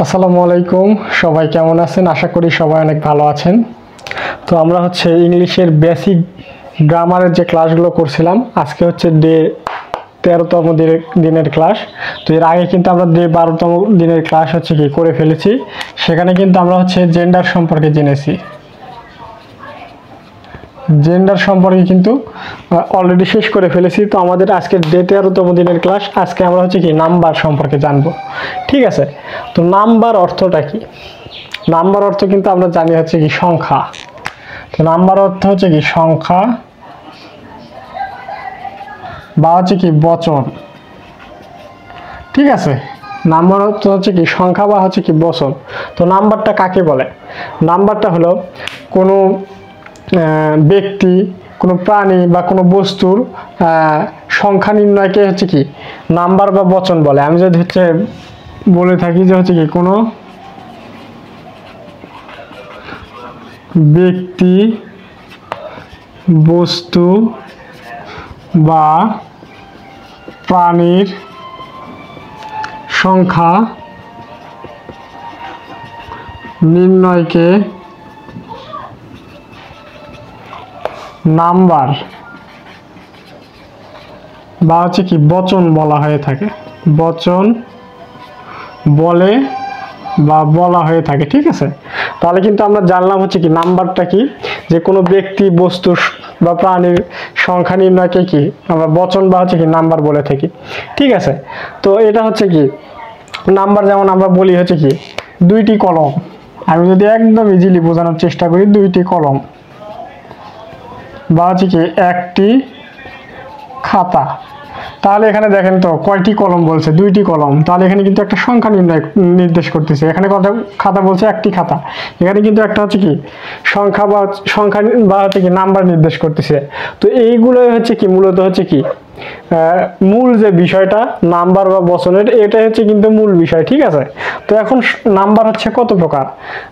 আসসালামু আলাইকুম, সবাই কেমন আছেন? আশা করি সবাই অনেক ভালো আছেন। তো আমরা ইংলিশের বেসিক গ্রামারের যে ক্লাসগুলো করছিলাম, আজকে ডে 13তম দিনের ক্লাস। তো এর আগে কিন্তু আমরা ডে 12তম দিনের ক্লাস করে ফেলেছি। সেখানে কিন্তু আমরা জেন্ডার সম্পর্কে জেনেছি। জেন্ডার সম্পর্কে কিন্তু অলরেডি শেষ করে ফেলেছি। তো আমাদের আজকের ডে 13তম দিনের ক্লাস। আজকে আমরা নাম্বার সম্পর্কে জানবো। ঠিক আছে, তো নাম্বার অর্থটা কি? নাম্বার অর্থ কিন্তু আমরা জানি কি সংখ্যা। তো নাম্বার অর্থ কি সংখ্যা বা কি বচন। ঠিক আছে, নাম্বার অর্থ কি সংখ্যা বা কি বচন। তো নাম্বারটা কাকে বলে? নাম্বারটা হলো কোনো ব্যক্তি, কোনো প্রাণী বা কোনো বস্তুর সংখ্যা নির্ণয়কে কি নাম্বার বা বচন বলে। আমি যদি বলে থাকি যে কি কোনো ব্যক্তি, বস্তু বা প্রাণীর সংখ্যা নির্ণয়কে নাম্বার বা কি বচন বলা হয়ে থাকে। বচন বলে বা বলা হয়ে থাকে। ঠিক আছে, তাহলে কিন্তু আমরা জানলাম কি নাম্বারটা কি, যে কোনো ব্যক্তি, বস্তু বা প্রাণীর সংখ্যা নির্ণয়কে কি আমরা বচন বা কি নাম্বার বলে থাকি। ঠিক আছে, তো এটা কি নাম্বার, যেমন আমরা বলি কি দুইটি কলম। আমি যদি একদম ইজিলি বোঝানোর চেষ্টা করি, দুইটি কলম বা কি একটি খাতা। তাহলে এখানে দেখেন তো কয়টি কলম বলছে? দুইটি কলম। তাহলে এখানে কিন্তু একটা সংখ্যা নির্দেশ করতেছে। এখানে খাতা বলছে একটি খাতা, এখানে কিন্তু একটা কি সংখ্যা বা কি নাম্বার নির্দেশ করতেছে। তো এইগুলোই কি মূলত কি মূল যে বিষয়টা নাম্বার বা বচনের, এটা কিন্তু মূল বিষয়। ঠিক আছে, তো এখন নাম্বার কত প্রকার?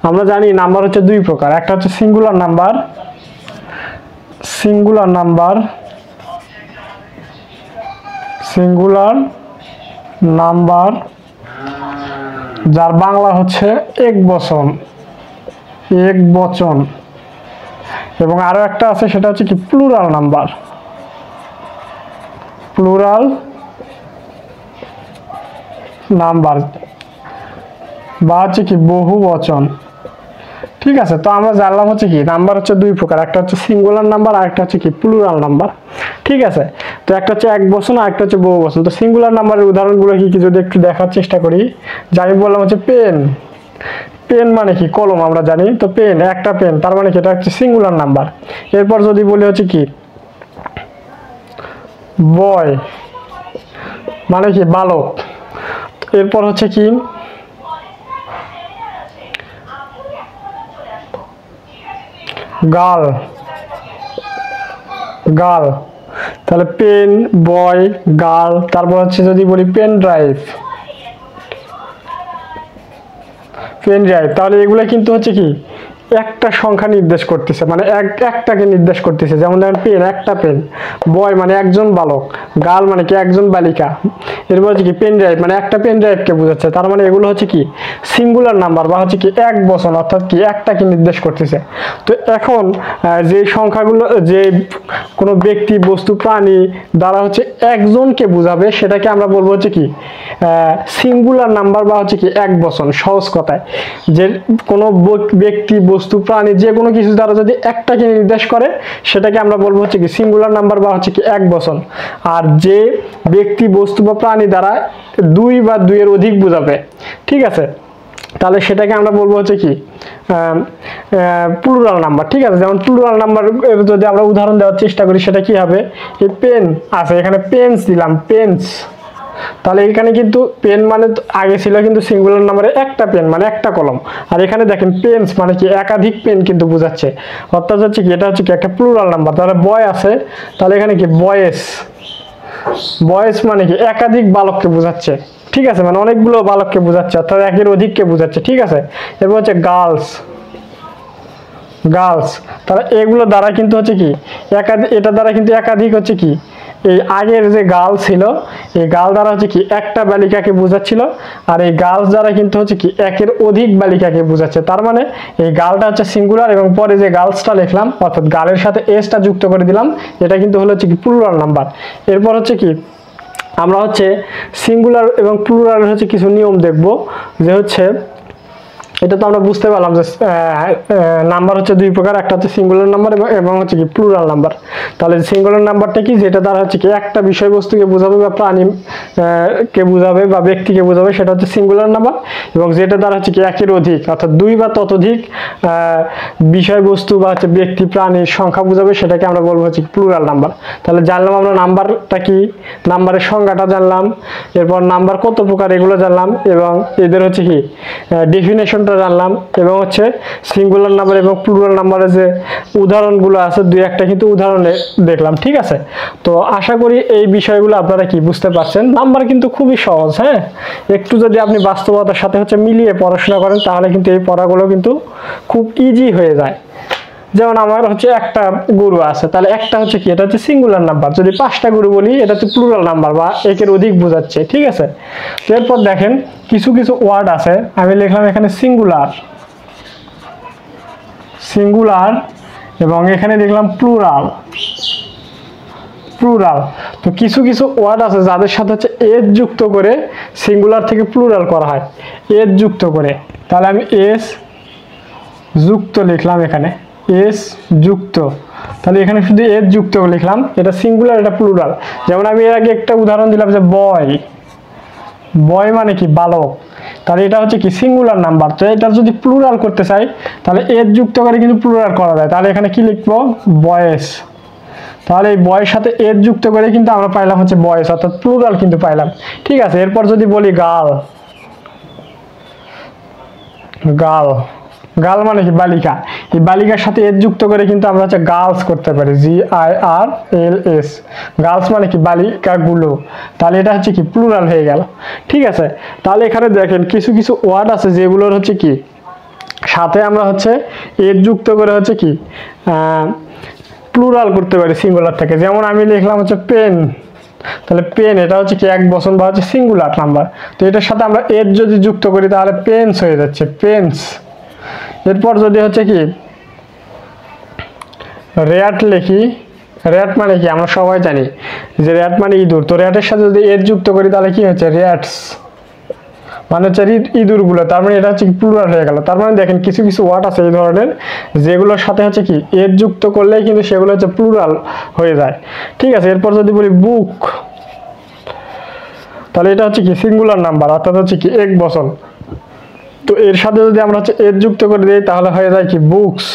আমরা জানি নাম্বার দুই প্রকার। একটা singular number, singular number, singular number যার বাংলা এক বচন, এক বচন। এবং আরো একটা আছে, সেটা কি প্লুরাল নাম্বার, প্লুরাল নাম্বার বা কি বহু বচন। ঠিক আছে, তো আমরা জানলাম কি নাম্বার দুই প্রকার। একটা সিঙ্গুলার নাম্বার, আর একটা কি প্লুরাল নাম্বার। ঠিক আছে, তো একটা এক বচন আর একটা বহু বচন। তো সিঙ্গুলার নাম্বারের উদাহরণগুলো কি যদি একটু দেখার চেষ্টা করি, যে আমি বললাম পেন। পেন মানে কি কলম, আমরা জানি। তো পেন, একটা পেন, তার মানে কি এটা সিঙ্গুলার নাম্বার। এরপর যদি বলি কি বয়, মানে কি বালক। এরপর কি গার্ল, গার্ল। তাহলে পেন, বয়, গার্ল। তারপর যদি বলি পেন ড্রাইভ, পেন ড্রাইভ। তাহলে এগুলো কিন্তু কি একটা সংখ্যা নির্দেশ করতেছে, মানে একটাকে নির্দেশ করতেছে। যেমন ধরেন পেন, একটা পেন। বয় মানে একজন বালক। গার্ল মানে কি একজন বালিকা। এরপর কি পেন ড্রাইভ, মানে একটা পেন ড্রাইভকে বোঝাচ্ছে। তার মানে এগুলো কি সিঙ্গুলার নাম্বার বা কি এক বচন, অর্থাৎ কি একটাকে নির্দেশ করতেছে। তো এখন যে সংখ্যাগুলো, যে কোনো ব্যক্তি, বস্তু, প্রাণী দ্বারা একজনকে বোঝাবে, সেটাকে আমরা বলবো কি সিঙ্গুলার নাম্বার বা কি এক বচন। সহজ কথায়, যে কোনো ব্যক্তি, বস্তু, প্রাণী যে কোনো কিছু দ্বারা যদি একটাকে নির্দেশ করে, সেটাকে আমরা বলবো কি সিঙ্গুলার নাম্বার বা কি এক বচন। আর যে ব্যক্তি, বস্তু বা প্রাণী দ্বারা দুই বা দুইয়ের অধিক বোঝাবে, ঠিক আছে, তাহলে সেটাকে আমরা বলবো কি প্লুরাল নাম্বার। ঠিক আছে, যেমন প্লুরাল নাম্বার যদি আমরা উদাহরণ দেওয়ার চেষ্টা করি, সেটা কি হবে? এই পেন আছে, এখানে পেন্স দিলাম, পেন্স। তাহলে এখানে কিন্তু পেন মানে আগে ছিল কিন্তু সিঙ্গুলার নাম্বারে একটা পেন মানে একটা কলম। আর এখানে দেখেন পেন্স মানে কি একাধিক পেন কিন্তু বোঝাচ্ছে। অর্থাৎ কি এটা কি একটা প্লুরাল নাম্বার। তাহলে বয় আছে, তাহলে এখানে কি বয়েস, বয়েস মানে কি একাধিক বালককে বোঝাচ্ছে। ঠিক আছে, মানে অনেকগুলো বালককে বোঝাচ্ছে, অর্থাৎ একের অধিককে বোঝাচ্ছে। ঠিক আছে, এরপর গার্লস, গার্লস। তাহলে এগুলো দ্বারা কিন্তু কি একাধিক, এটা দ্বারা কিন্তু একাধিক কি এই আগের যে গার্ল ছিল এই গার্ল দ্বারা হচ্ছে কি একটা বালিকাকে বোঝাচ্ছিল, আর এই গার্লস দ্বারা কিন্তু হচ্ছে কি একের অধিক বালিকাকে বোঝাচ্ছে। তার মানে এই গার্লটা হচ্ছে সিঙ্গুলার এবং পরে যে গার্লসটা লিখলাম অর্থাৎ গার্লের সাথে এসটা যুক্ত করে দিলাম, এটা কিন্তু হলো হচ্ছে কি প্লুরাল নাম্বার। এরপর হচ্ছে কি আমরা হচ্ছে সিঙ্গুলার এবং প্লুরাল হচ্ছে কিছু নিয়ম দেখব, যে হচ্ছে এটা তো আমরা বুঝতে পারলাম যে নাম্বার হচ্ছে দুই প্রকার, একটা হচ্ছে সিঙ্গুলার নাম্বার এবং হচ্ছে কি প্লুরাল নাম্বার। তাহলে সিঙ্গুলার নাম্বারটা কি, যেটা দ্বারা হচ্ছে কি একটা বিষয়বস্তুকে বোঝাবে বা প্রাণী কে বোঝাবে বা ব্যক্তিকে বোঝাবে, সেটা হচ্ছে সিঙ্গুলার নাম্বার। এবং যেটা দ্বারা হচ্ছে কি একের অধিক অর্থাৎ দুই বা ততোধিক বিষয়বস্তু বা হচ্ছে ব্যক্তি প্রাণীর সংখ্যা বোঝাবে, সেটাকে আমরা বলবো হচ্ছে প্লুরাল নাম্বার। তাহলে জানলাম আমরা নাম্বারটা কি, নাম্বারের সংজ্ঞাটা জানলাম, এরপর নাম্বার কত প্রকার এগুলো জানলাম, এবং এদের হচ্ছে কি ডেফিনেশন জানলাম, এবং হচ্ছে সিঙ্গুলার নাম্বার এবং প্লুরাল নাম্বারের যে উদাহরণগুলো আছে দুই একটা কিন্তু উদাহরণে দেখলাম। ঠিক আছে, তো আশা করি এই বিষয়গুলো আপনারা কি বুঝতে পারছেন। নাম্বার কিন্তু খুবই সহজ, হ্যাঁ, একটু যদি আপনি বাস্তবতার সাথে হচ্ছে মিলিয়ে পড়াশোনা করেন তাহলে কিন্তু এই পড়াগুলো কিন্তু খুব ইজি হয়ে যায়। যেমন আমার হচ্ছে একটা গরু আছে, তাহলে একটা হচ্ছে কি, এটা হচ্ছে সিঙ্গুলার নাম্বার। যদি 5টা গরু বলি এটা হচ্ছে প্লুরাল নাম্বার বা একের অধিক বোঝাচ্ছে। ঠিক আছে, তো এরপর দেখেন কিছু কিছু ওয়ার্ড আছে, আমি লিখলাম এখানে সিঙ্গুলার, সিঙ্গুলার, এবং এখানে লিখলাম প্লুরাল, প্লুরাল। তো কিছু কিছু ওয়ার্ড আছে যাদের সাথে হচ্ছে এস যুক্ত করে সিঙ্গুলার থেকে প্লুরাল করা হয়, এস যুক্ত করে। তাহলে আমি এস যুক্ত লিখলাম, এখানে এস যুক্ত, তাহলে এখানে শুধু এস যুক্ত লিখলাম, এটা সিঙ্গুলার এটা প্লুরাল। যেমন আমি এর আগে একটা উদাহরণ দিলাম যে বয়, বয় মানে কি বালক, তাহলে এটা হচ্ছে কি সিঙ্গুলার নাম্বার। তো এটা যদি প্লুরাল করতে চাই তাহলে এস যুক্ত করে কিন্তু প্লুরাল করা যায়। তাহলে এখানে কি লিখবো, বয়েস। তাহলে এই বয়ের সাথে এস যুক্ত করে কিন্তু আমরা পাইলাম হচ্ছে বয়েস, অর্থাৎ প্লুরাল কিন্তু পাইলাম। ঠিক আছে, এরপর যদি বলি গার্ল, গার্ল, গার্ল মানে কি বালিকা, এই বালিকার সাথে এস যুক্ত করে কিন্তু আমরা হচ্ছে গার্লস করতে পারি, GIRLS, গার্লস মানে কি বালিকা গুলো। তাহলে এটা হচ্ছে কি প্লুরাল হয়ে গেল। ঠিক আছে, তাহলে এখানে দেখেন কিছু কিছু ওয়ার্ড আছে যেগুলোর হচ্ছে কি সাথে আমরা হচ্ছে এস যুক্ত করে হচ্ছে কি প্লুরাল করতে পারি সিঙ্গুলার থেকে। যেমন আমি লিখলাম হচ্ছে পেন, তাহলে পেন এটা হচ্ছে কি এক বচন বা হচ্ছে সিঙ্গুলার নাম্বার। তো এটার সাথে আমরা এস যদি যুক্ত করি তাহলে পেন্স হয়ে যাচ্ছে, পেন্স। এরপর যদি হচ্ছে কি র্যাট লিখি, র্যাট মানে কি আমরা সবাই জানি যে র্যাট মানে ইঁদুর। তো র্যাটের সাথে যদি এস যুক্ত করি তাহলে কি হচ্ছে র্যাটস, মানে হচ্ছে ইঁদুরগুলো। তার মানে এটা হচ্ছে প্লুরাল হয়ে গেল। তার মানে দেখেন কিছু কিছু ওয়ার্ড আছে এই ধরনের যেগুলোর সাথে হচ্ছে কি এস যুক্ত করলেই কিন্তু সেগুলো হচ্ছে প্লুরাল হয়ে যায়। ঠিক আছে, এরপর যদি বলি বুক, তাহলে এটা হচ্ছে কি সিঙ্গুলার নাম্বার অর্থাৎ হচ্ছে কি এক বচন। তো এর সাথে যদি আমরা হচ্ছে এস যুক্ত করে দিই তাহলে হয়ে যায় কি বুকস,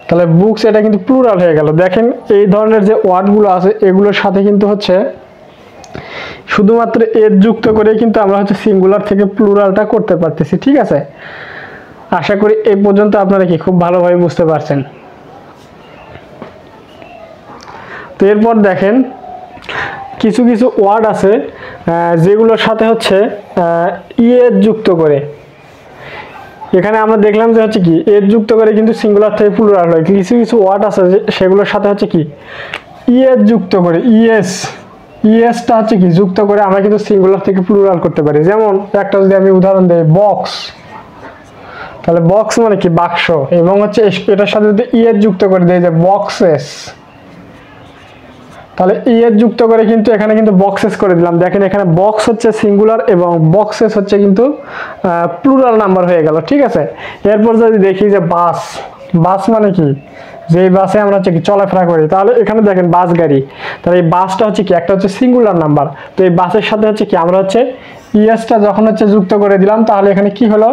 তাহলে বুকস এটা কিন্তু প্লুরাল হয়ে গেল। দেখেন এই ধরনের যে ওয়ার্ডগুলো আছে এগুলোর সাথে কিন্তু হচ্ছে শুধুমাত্র এস যুক্ত করে কিন্তু আমরা হচ্ছে সিঙ্গুলার থেকে প্লুরালটা করতে পারতেছি। ঠিক আছে, আশা করি এই পর্যন্ত আপনারা কি খুব ভালোভাবে বুঝতে পারছেন। তো এরপর দেখেন কিছু কিছু ওয়ার্ড আছে যেগুলোর সাথে হচ্ছে ইএস যুক্ত করে, এখানে আমরা দেখলাম যে হচ্ছে কি এস যুক্ত করে কিন্তু সিঙ্গুলার থেকে প্লুরাল হয়। কিছু কিছু ওয়ার্ড আছে সেগুলোর সাথে হচ্ছে কি ইএস যুক্ত করে, ইএসটা হচ্ছে কি যুক্ত করে আমরা কিন্তু সিঙ্গুলার থেকে প্লুরাল করতে পারি। যেমন একটা যদি আমি উদাহরণ দিই বক্স, তাহলে বক্স মানে কি বাক্স, এবং হচ্ছে এটার সাথে যদি ইএস যুক্ত করে দেয় যে বক্সেস, তাহলে ইএস যুক্ত করে কিন্তু এখানে কিন্তু বক্সেস করে দিলাম। দেখেন এখানে বক্স হচ্ছে সিঙ্গুলার এবং বক্সেস হচ্ছে কিন্তু প্লুরাল নাম্বার হয়ে গেল। ঠিক আছে, এরপর যদি দেখি যে বাস, বাস মানে কি যে বাসে আমরা হচ্ছে কি চলাফেরা করি, তাহলে এখানে দেখেন বাস গাড়ি, তাহলে এই বাসটা হচ্ছে কি একটা হচ্ছে সিঙ্গুলার নাম্বার। তো এই বাসের সাথে হচ্ছে কি আমরা হচ্ছে ইএসটা যখন হচ্ছে যুক্ত করে দিলাম তাহলে এখানে কি হলো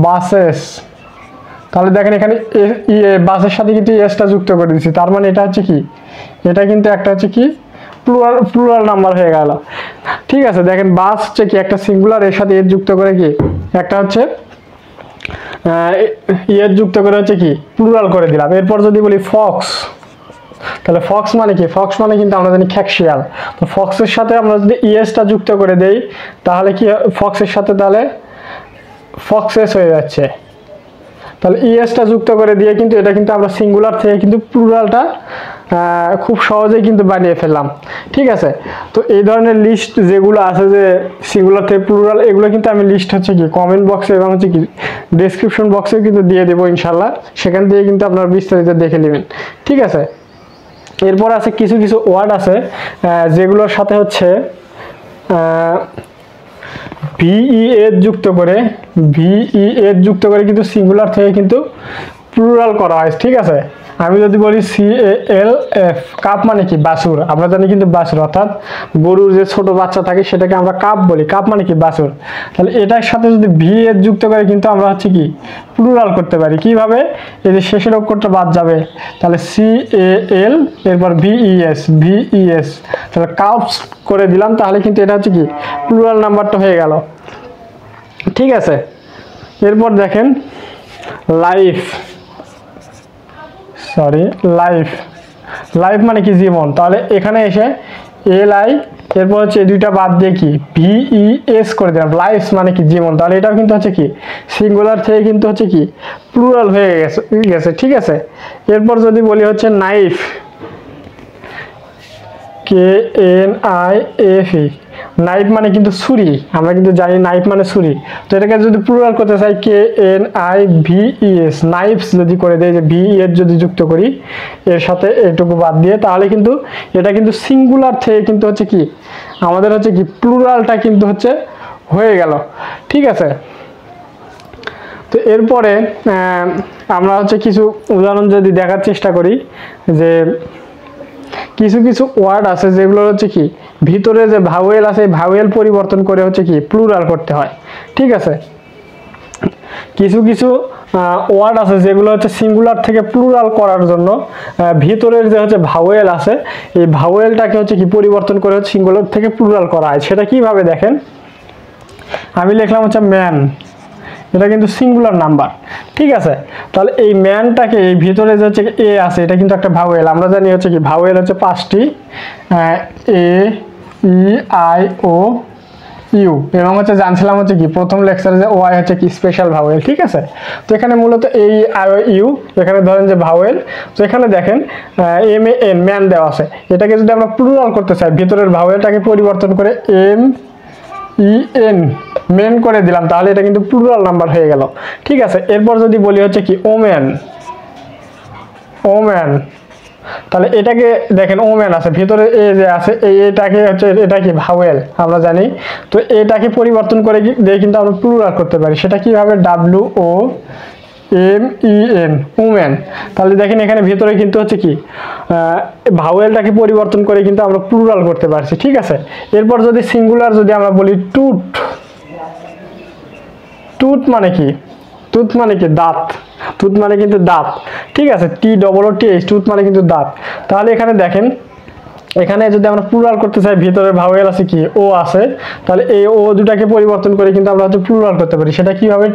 বাসেস। তাহলে দেখেন এখানে বাসের সাথে কিন্তু এসটা যুক্ত করে দিচ্ছি, তার মানে এটা হচ্ছে কি এটা কিন্তু একটা হচ্ছে কি প্লুরাল নাম্বার হয়ে গেল। ঠিক আছে, দেখেন বাস হচ্ছে কি একটা সিঙ্গুলার, এর সাথে এস যুক্ত করে কি একটা হচ্ছে এস যুক্ত করে হচ্ছে কি প্লুরাল করে দিলাম। এরপর যদি বলি ফক্স, তাহলে ফক্স মানে কি, ফক্স মানে কিন্তু আমরা জানি খ্যাকশিয়াল। তো ফক্সের সাথে আমরা যদি ইএসটা যুক্ত করে দেই তাহলে কি ফক্সের সাথে তাহলে ফক্সেস হয়ে যাচ্ছে। তাহলে ইএসটা যুক্ত করে দিয়ে কিন্তু এটা কিন্তু আমরা সিঙ্গুলার থেকে কিন্তু প্লুরালটা খুব সহজেই কিন্তু বানিয়ে ফেললাম। ঠিক আছে, তো এই ধরনের লিস্ট যেগুলো আছে যে সিঙ্গুলার থেকে প্লুরাল, এগুলো কিন্তু আমি লিস্ট হচ্ছে কি কমেন্ট বক্সে এবং হচ্ছে কি ডেসক্রিপশন বক্সে কিন্তু দিয়ে দেবো ইনশাল্লাহ, সেখান থেকে কিন্তু আপনারা বিস্তারিত দেখে নেবেন। ঠিক আছে, এরপর আছে কিছু কিছু ওয়ার্ড আছে যেগুলোর সাথে হচ্ছে ভিইএস যুক্ত করে, ভিইএস যুক্ত করে কিন্তু সিঙ্গুলার থেকে কিন্তু প্লুরাল করা হয়। ঠিক আছে, আমি যদি বলি CALF, কাপ মানে কি বাছুর, আমরা জানি কিন্তু বাছুর অর্থাৎ গরুর যে ছোট বাচ্চা থাকে সেটাকে আমরা কাপ বলি, কাপ মানে কি বাছুর। তাহলে এটার সাথে যদি ভিএস যুক্ত করে কিন্তু আমরা হচ্ছে কি প্লুরাল করতে পারি। কিভাবে? এই যে শেষের অক্ষরটা বাদ যাবে, তাহলে CAL এরপর ভিইএস, তাহলে কাপস করে দিলাম, তাহলে কিন্তু এটা হচ্ছে কি প্লুরাল নাম্বারটা হয়ে গেল। ঠিক আছে, এরপর দেখেন লাইফ মানে কি জীবন, তাহলে এখানে এসে LI এরপর হচ্ছে দুইটা বাদ দিয়ে কি VES করে দিলাম, লাইফ মানে কি জীবন, তাহলে এটাও কিন্তু হচ্ছে কি সিঙ্গুলার থেকে কিন্তু হচ্ছে কি প্লুরাল হয়ে গেছে। ঠিক আছে, এরপর যদি বলি হচ্ছে নাইফ, KNIFE, নাইফ মানে কিন্তু ছুরি, আমরা কিন্তু জানি নাইফ মানে ছুরি, তো এটাকে যদি প্লুরাল করতে চাই KNIVES, নাইফস যদি করে দেয়, যে VES যদি যুক্ত করি এর সাথে এটুকু বাদ দিয়ে, তাহলে কিন্তু এটা কিন্তু সিঙ্গুলার থেকে কিন্তু হচ্ছে কি আমাদের হচ্ছে কি প্লুরালটা কিন্তু হচ্ছে হয়ে গেল। ঠিক আছে, তো এরপরে আমরা হচ্ছে কিছু উদাহরণ যদি দেখার চেষ্টা করি, যে কিছু কিছু ওয়ার্ড আছে যেগুলো হচ্ছে কি ভিতরে যে ভাওয়েল আছে ভাওয়েল পরিবর্তন করে হচ্ছে কি প্লুরাল করতে হয়। ঠিক আছে, কিছু কিছু ওয়ার্ড আছে যেগুলো হচ্ছে সিঙ্গুলার থেকে প্লুরাল করার জন্য ভিতরের যে হচ্ছে ভাওয়েল আছে এই ভাওয়েলটাকে হচ্ছে কি পরিবর্তন করে হচ্ছে সিঙ্গুলার থেকে প্লুরাল করা হয়। সেটা কিভাবে দেখেন, আমি লিখলাম হচ্ছে ম্যান, এটা কিন্তু সিঙ্গুলার নাম্বার। ঠিক আছে, তাহলে এই ম্যানটাকে এই ভিতরে যে হচ্ছে এ আছে এটা কিন্তু একটা ভাওয়েল, আমরা জানি হচ্ছে কি ভাওয়েল হচ্ছে 5টি, AEIOU, এবং হচ্ছে জানছিলাম হচ্ছে কি প্রথম লেকচারে যে ওয়াই হচ্ছে কি স্পেশাল ভাওয়েল। ঠিক আছে, তো এখানে মূলত AEIOU, এখানে ধরেন যে ভাওয়েল, তো এখানে দেখেন MAN ম্যান দেওয়া আছে, এটাকে যদি আমরা প্লুরাল করতে চাই ভিতরের ভাওয়েলটাকে পরিবর্তন করে MEN মেন করে দিলাম, তাহলে এটা কিন্তু প্লুরাল নাম্বার হয়ে গেল। ঠিক আছে, এরপর যদি বলি হচ্ছে কি ওম্যান, তাহলে এটাকে দেখেন ওম্যান আছে ভিতরে এ যে আছে এটাকে হচ্ছে এটা কি ভাওয়েল আমরা জানি, তো এটাকে পরিবর্তন করে দিয়ে কিন্তু আমরা প্লুরাল করতে পারি। সেটা কিভাবে? WOMEN, woman. তাহলে দেখেন এখানে ভিতরে কিন্তু হচ্ছে কি ভাওয়েলটাকে পরিবর্তন করে কিন্তু আমরা প্লুরাল করতে পারছি। ঠিক আছে, এরপর যদি সিঙ্গুলার যদি আমরা বলি টুথ মানে কি? টুথ মানে কি দাঁত, টুথ মানে কিন্তু দাঁত। ঠিক আছে, TOOTH, টুথ মানে কিন্তু দাঁত। তাহলে এখানে দেখেন এখানে যদি আমরা প্লুরাল করতে চাই ভিতরে ভাওয়েল আছে কি ও আছে, তাহলে এই ও দুটাকে পরিবর্তন করে কিন্তু আমরা হচ্ছে প্লুরাল করতে পারি। সেটা কিভাবে?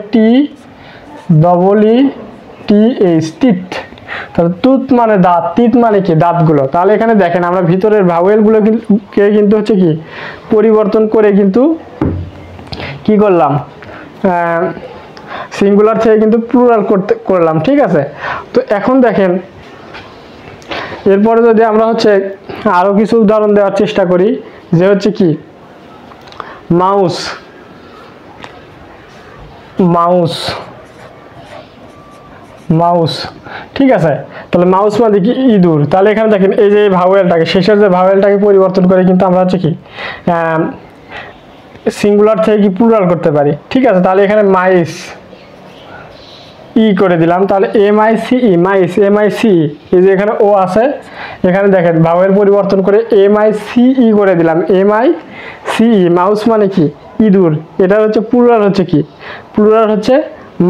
TEETH, teeth. তাহলে টুথ মানে দাঁত, টিথ মানে কি দাঁতগুলো। তাহলে এখানে দেখেন আমরা ভিতরের ভাওয়েলগুলো কিন্তু হচ্ছে কি পরিবর্তন করে কিন্তু কি করলাম সিঙ্গুলার থেকে কিন্তু প্লুরাল করলাম। ঠিক আছে, তো এখন দেখেন এরপরে যদি আমরা হচ্ছে আরো কিছু উদাহরণ দেওয়ার চেষ্টা করি, যে হচ্ছে কি মাউস। ঠিক আছে, তাহলে মাউস মানে কি ইঁদুর। তাহলে এখানে দেখেন এই যে ভাওয়েলটাকে শেষের যে ভাওয়েলটাকে পরিবর্তন করে কিন্তু আমরা হচ্ছে কি সিঙ্গুলার থেকে কি প্লুরাল করতে পারি। ঠিক আছে, তাহলে এখানে মাইস করে দিলাম, তাহলে MICE, মাইস, MICE, এই যে এখানে ও আছে এখানে দেখেন ভাওয়েল পরিবর্তন করে MICE করে দিলাম, MICE, মাউস মানে কি ইঁদুর। এটা হচ্ছে প্লুরাল হচ্ছে কি প্লুরাল হচ্ছে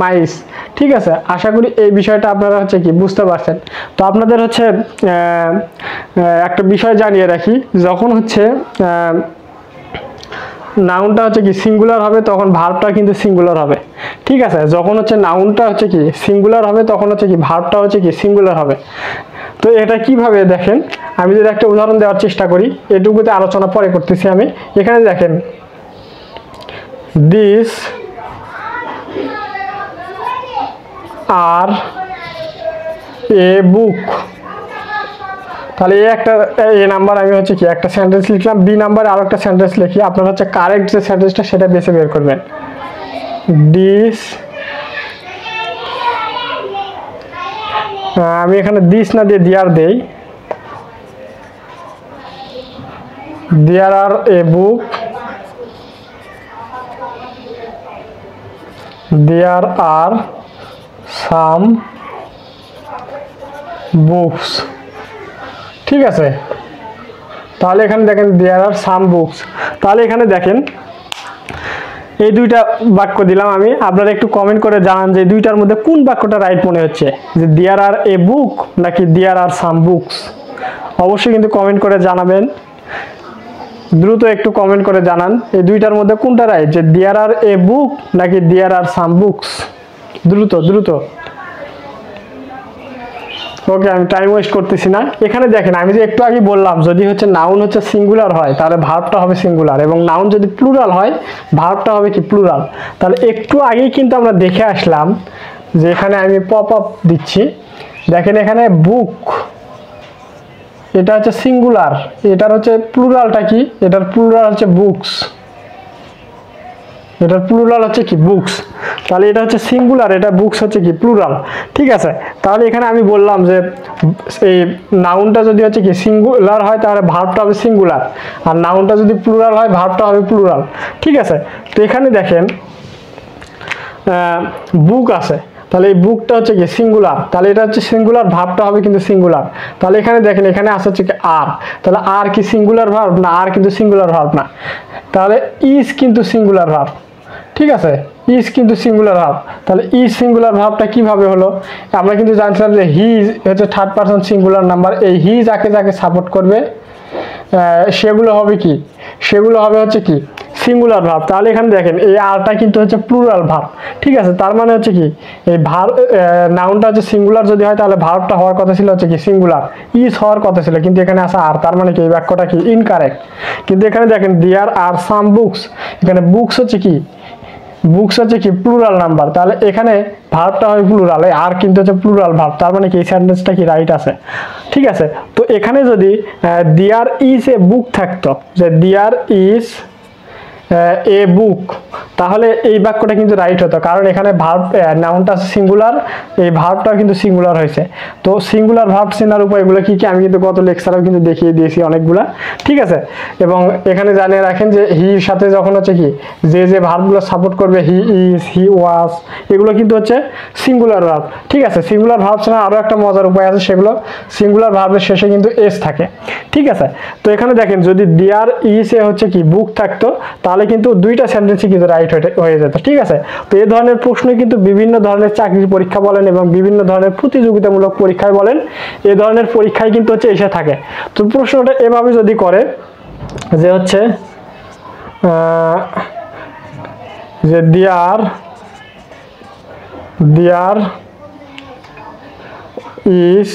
মাইস। ঠিক আছে, আশা করি এই বিষয়টা আপনারা হচ্ছে কি বুঝতে পারছেন। তো আপনাদের হচ্ছে একটা বিষয় জানিয়ে রাখি, যখন হচ্ছে নাউনটা হচ্ছে কি সিঙ্গুলার হবে তখন ভার্বটা কিন্তু সিঙ্গুলার হবে। ঠিক আছে, যখন হচ্ছে নাউনটা হচ্ছে কি সিঙ্গুলার হবে তখন হচ্ছে কি ভার্বটা হচ্ছে কি সিঙ্গুলার হবে। তো এটা কিভাবে দেখেন, আমি যদি একটা উদাহরণ দেওয়ার চেষ্টা করি, এটুকুতে আলোচনা পরে করতেছি আমি। এখানে দেখেন দিস আর এ বুক, তাহলে এ নাম্বার আমি হচ্ছে কি একটা সেন্টেন্স লিখলাম, বি নাম্বারে আরো একটা সেন্টেন্স লিখি, আপনারা হচ্ছে কারেক্ট যে সেন্টেন্সটা সেটা বেছে বের করবেন। দিস, আমি এখানে দিস না দিয়ে দিয়ার দেই। দেয়ার আর এ বুক, দেয়ার আর সাম বুকস। ঠিক আছে, তাহলে এখানে দেখেন দেয়ার আর সাম বুকস। তাহলে এখানে দেখেন এই দুইটা বাক্য দিলাম আমি, আপনারা একটু কমেন্ট করে জানান যে দুইটার মধ্যে কোন বাক্যটা রাইট মনে হচ্ছে, যে দেয়ার আর এ বুক নাকি দেয়ার আর সাম বুকস। অবশ্যই কিন্তু কমেন্ট করে জানাবেন, দ্রুত একটু কমেন্ট করে জানান এই দুইটার মধ্যে কোনটা রাইট, যে দেয়ার আর এ বুক নাকি দেয়ার আর সাম বুকস। দ্রুত দ্রুত। ওকে, আমি টাইম ওয়েস্ট করতেছি না। এখানে দেখেন আমি যে একটু আগে বললাম যদি হচ্ছে নাউন হচ্ছে সিঙ্গুলার হয় তাহলে ভার্বটা হবে সিঙ্গুলার, এবং নাউন যদি প্লুরাল হয় ভার্বটা হবে কি প্লুরাল। তাহলে একটু আগেই কিন্তু আমরা দেখে আসলাম যে এখানে আমি পপ আপ দিচ্ছি, দেখেন এখানে বুক এটা হচ্ছে সিঙ্গুলার, এটার হচ্ছে প্লুরালটা কি, এটার প্লুরাল হচ্ছে বুকস, এটার প্লুরাল হচ্ছে কি বুকস। তাহলে এটা হচ্ছে সিঙ্গুলার, এটা বুকস হচ্ছে কি প্লুরাল। ঠিক আছে, তাহলে এখানে আমি বললাম যে এই নাউনটা যদি হচ্ছে কি সিঙ্গুলার হয় তাহলে ভার্বটা হবে সিঙ্গুলার, আর নাউনটা যদি প্লুরাল হয় ভার্বটা হবে প্লুরাল। ঠিক আছে, তো এখানে দেখেন বুক আছে, তাহলে এই বুকটা হচ্ছে কি সিঙ্গুলার, তাহলে এটা হচ্ছে সিঙ্গুলার, ভার্বটা হবে কিন্তু সিঙ্গুলার। তাহলে এখানে দেখেন এখানে আছে হচ্ছে কি আর, তাহলে আর কি সিঙ্গুলার ভার্ব না, আর কিন্তু সিঙ্গুলার ভার্ব না। তাহলে ইজ কিন্তু সিঙ্গুলার ভার্ব। ঠিক আছে, ইজ কিন্তু সিঙ্গুলার ভার্ব। তাহলে ইজ সিঙ্গুলার ভার্বটা কিভাবে হলো, আমরা কিন্তু জানছিলাম যে হি হচ্ছে থার্ড পারসন সিঙ্গুলার নাম্বার, এই হি যাকে যাকে সাপোর্ট করবে সেগুলো হবে কি, সেগুলো হবে হচ্ছে কি সিঙ্গুলার ভার্ব। তাহলে এখানে দেখেন এই আরটা কিন্তু হচ্ছে প্লুরাল ভার্ব। ঠিক আছে, তার মানে হচ্ছে কি এই ভার্ব নাউনটা হচ্ছে সিঙ্গুলার যদি হয় তাহলে ভার্বটা হওয়ার কথা ছিল হচ্ছে কি সিঙ্গুলার, ইজ হওয়ার কথা ছিল, কিন্তু এখানে আছে আর, তার মানে কি এই বাক্যটা কি ইনকারেক্ট। কিন্তু এখানে দেখেন দেয়ার আর সাম বুকস, এখানে বুকস হচ্ছে কি, বুকস হচ্ছে কি প্লুরাল নাম্বার, তাহলে এখানে ভার্বটা হয় প্লুরাল, আর কিন্তু হচ্ছে প্লুরাল ভার্ব, তার মানে কি এই সেন্টেন্সটা কি রাইট আছে। ঠিক আছে, তো এখানে যদি দেয়ার ইজ এ বুক থাকতো, যে দেয়ার ইজ এ বুক, তাহলে এই বাক্যটা কিন্তু রাইট হতো, কারণ এখানে ভার্ব নাউনটা সিঙ্গুলার, এই ভার্বটাও কিন্তু সিঙ্গুলার হয়েছে। তো সিঙ্গুলার ভার্ব চেনার উপায়গুলো কি কি আমি কিন্তু গত লেকচারেও কিন্তু দেখিয়ে দিয়েছি অনেকগুলা। ঠিক আছে, এবং এখানে জানিয়ে রাখেন যে হির সাথে যখন হচ্ছে কি যে ভার্বগুলো সাপোর্ট করবে, হি ইজ, হি ওয়াজ, এগুলো কিন্তু হচ্ছে সিঙ্গুলার ভার্ব। ঠিক আছে, সিঙ্গুলার ভার্ব চেনার আরও একটা মজার উপায় আছে, সেগুলো সিঙ্গুলার ভার্বের শেষে কিন্তু এস থাকে। ঠিক আছে, তো এখানে দেখেন যদি দেয়ার ইজ এ হচ্ছে কি বুক থাকতো তাহলে কিন্তু দুইটা সেন্টেন্সই কিন্তু রাইট হয়ে যেত। ঠিক আছে, তো এই ধরনের প্রশ্ন কিন্তু বিভিন্ন ধরনের চাকরির পরীক্ষা বলেন এবং বিভিন্ন ধরনের প্রতিযোগিতামূলক পরীক্ষায় বলেন, এই ধরনের পরীক্ষায় কিন্তু হচ্ছে এসে থাকে। তো প্রশ্নটা এভাবে যদি করে যে হচ্ছে যে দেয়ার ইজ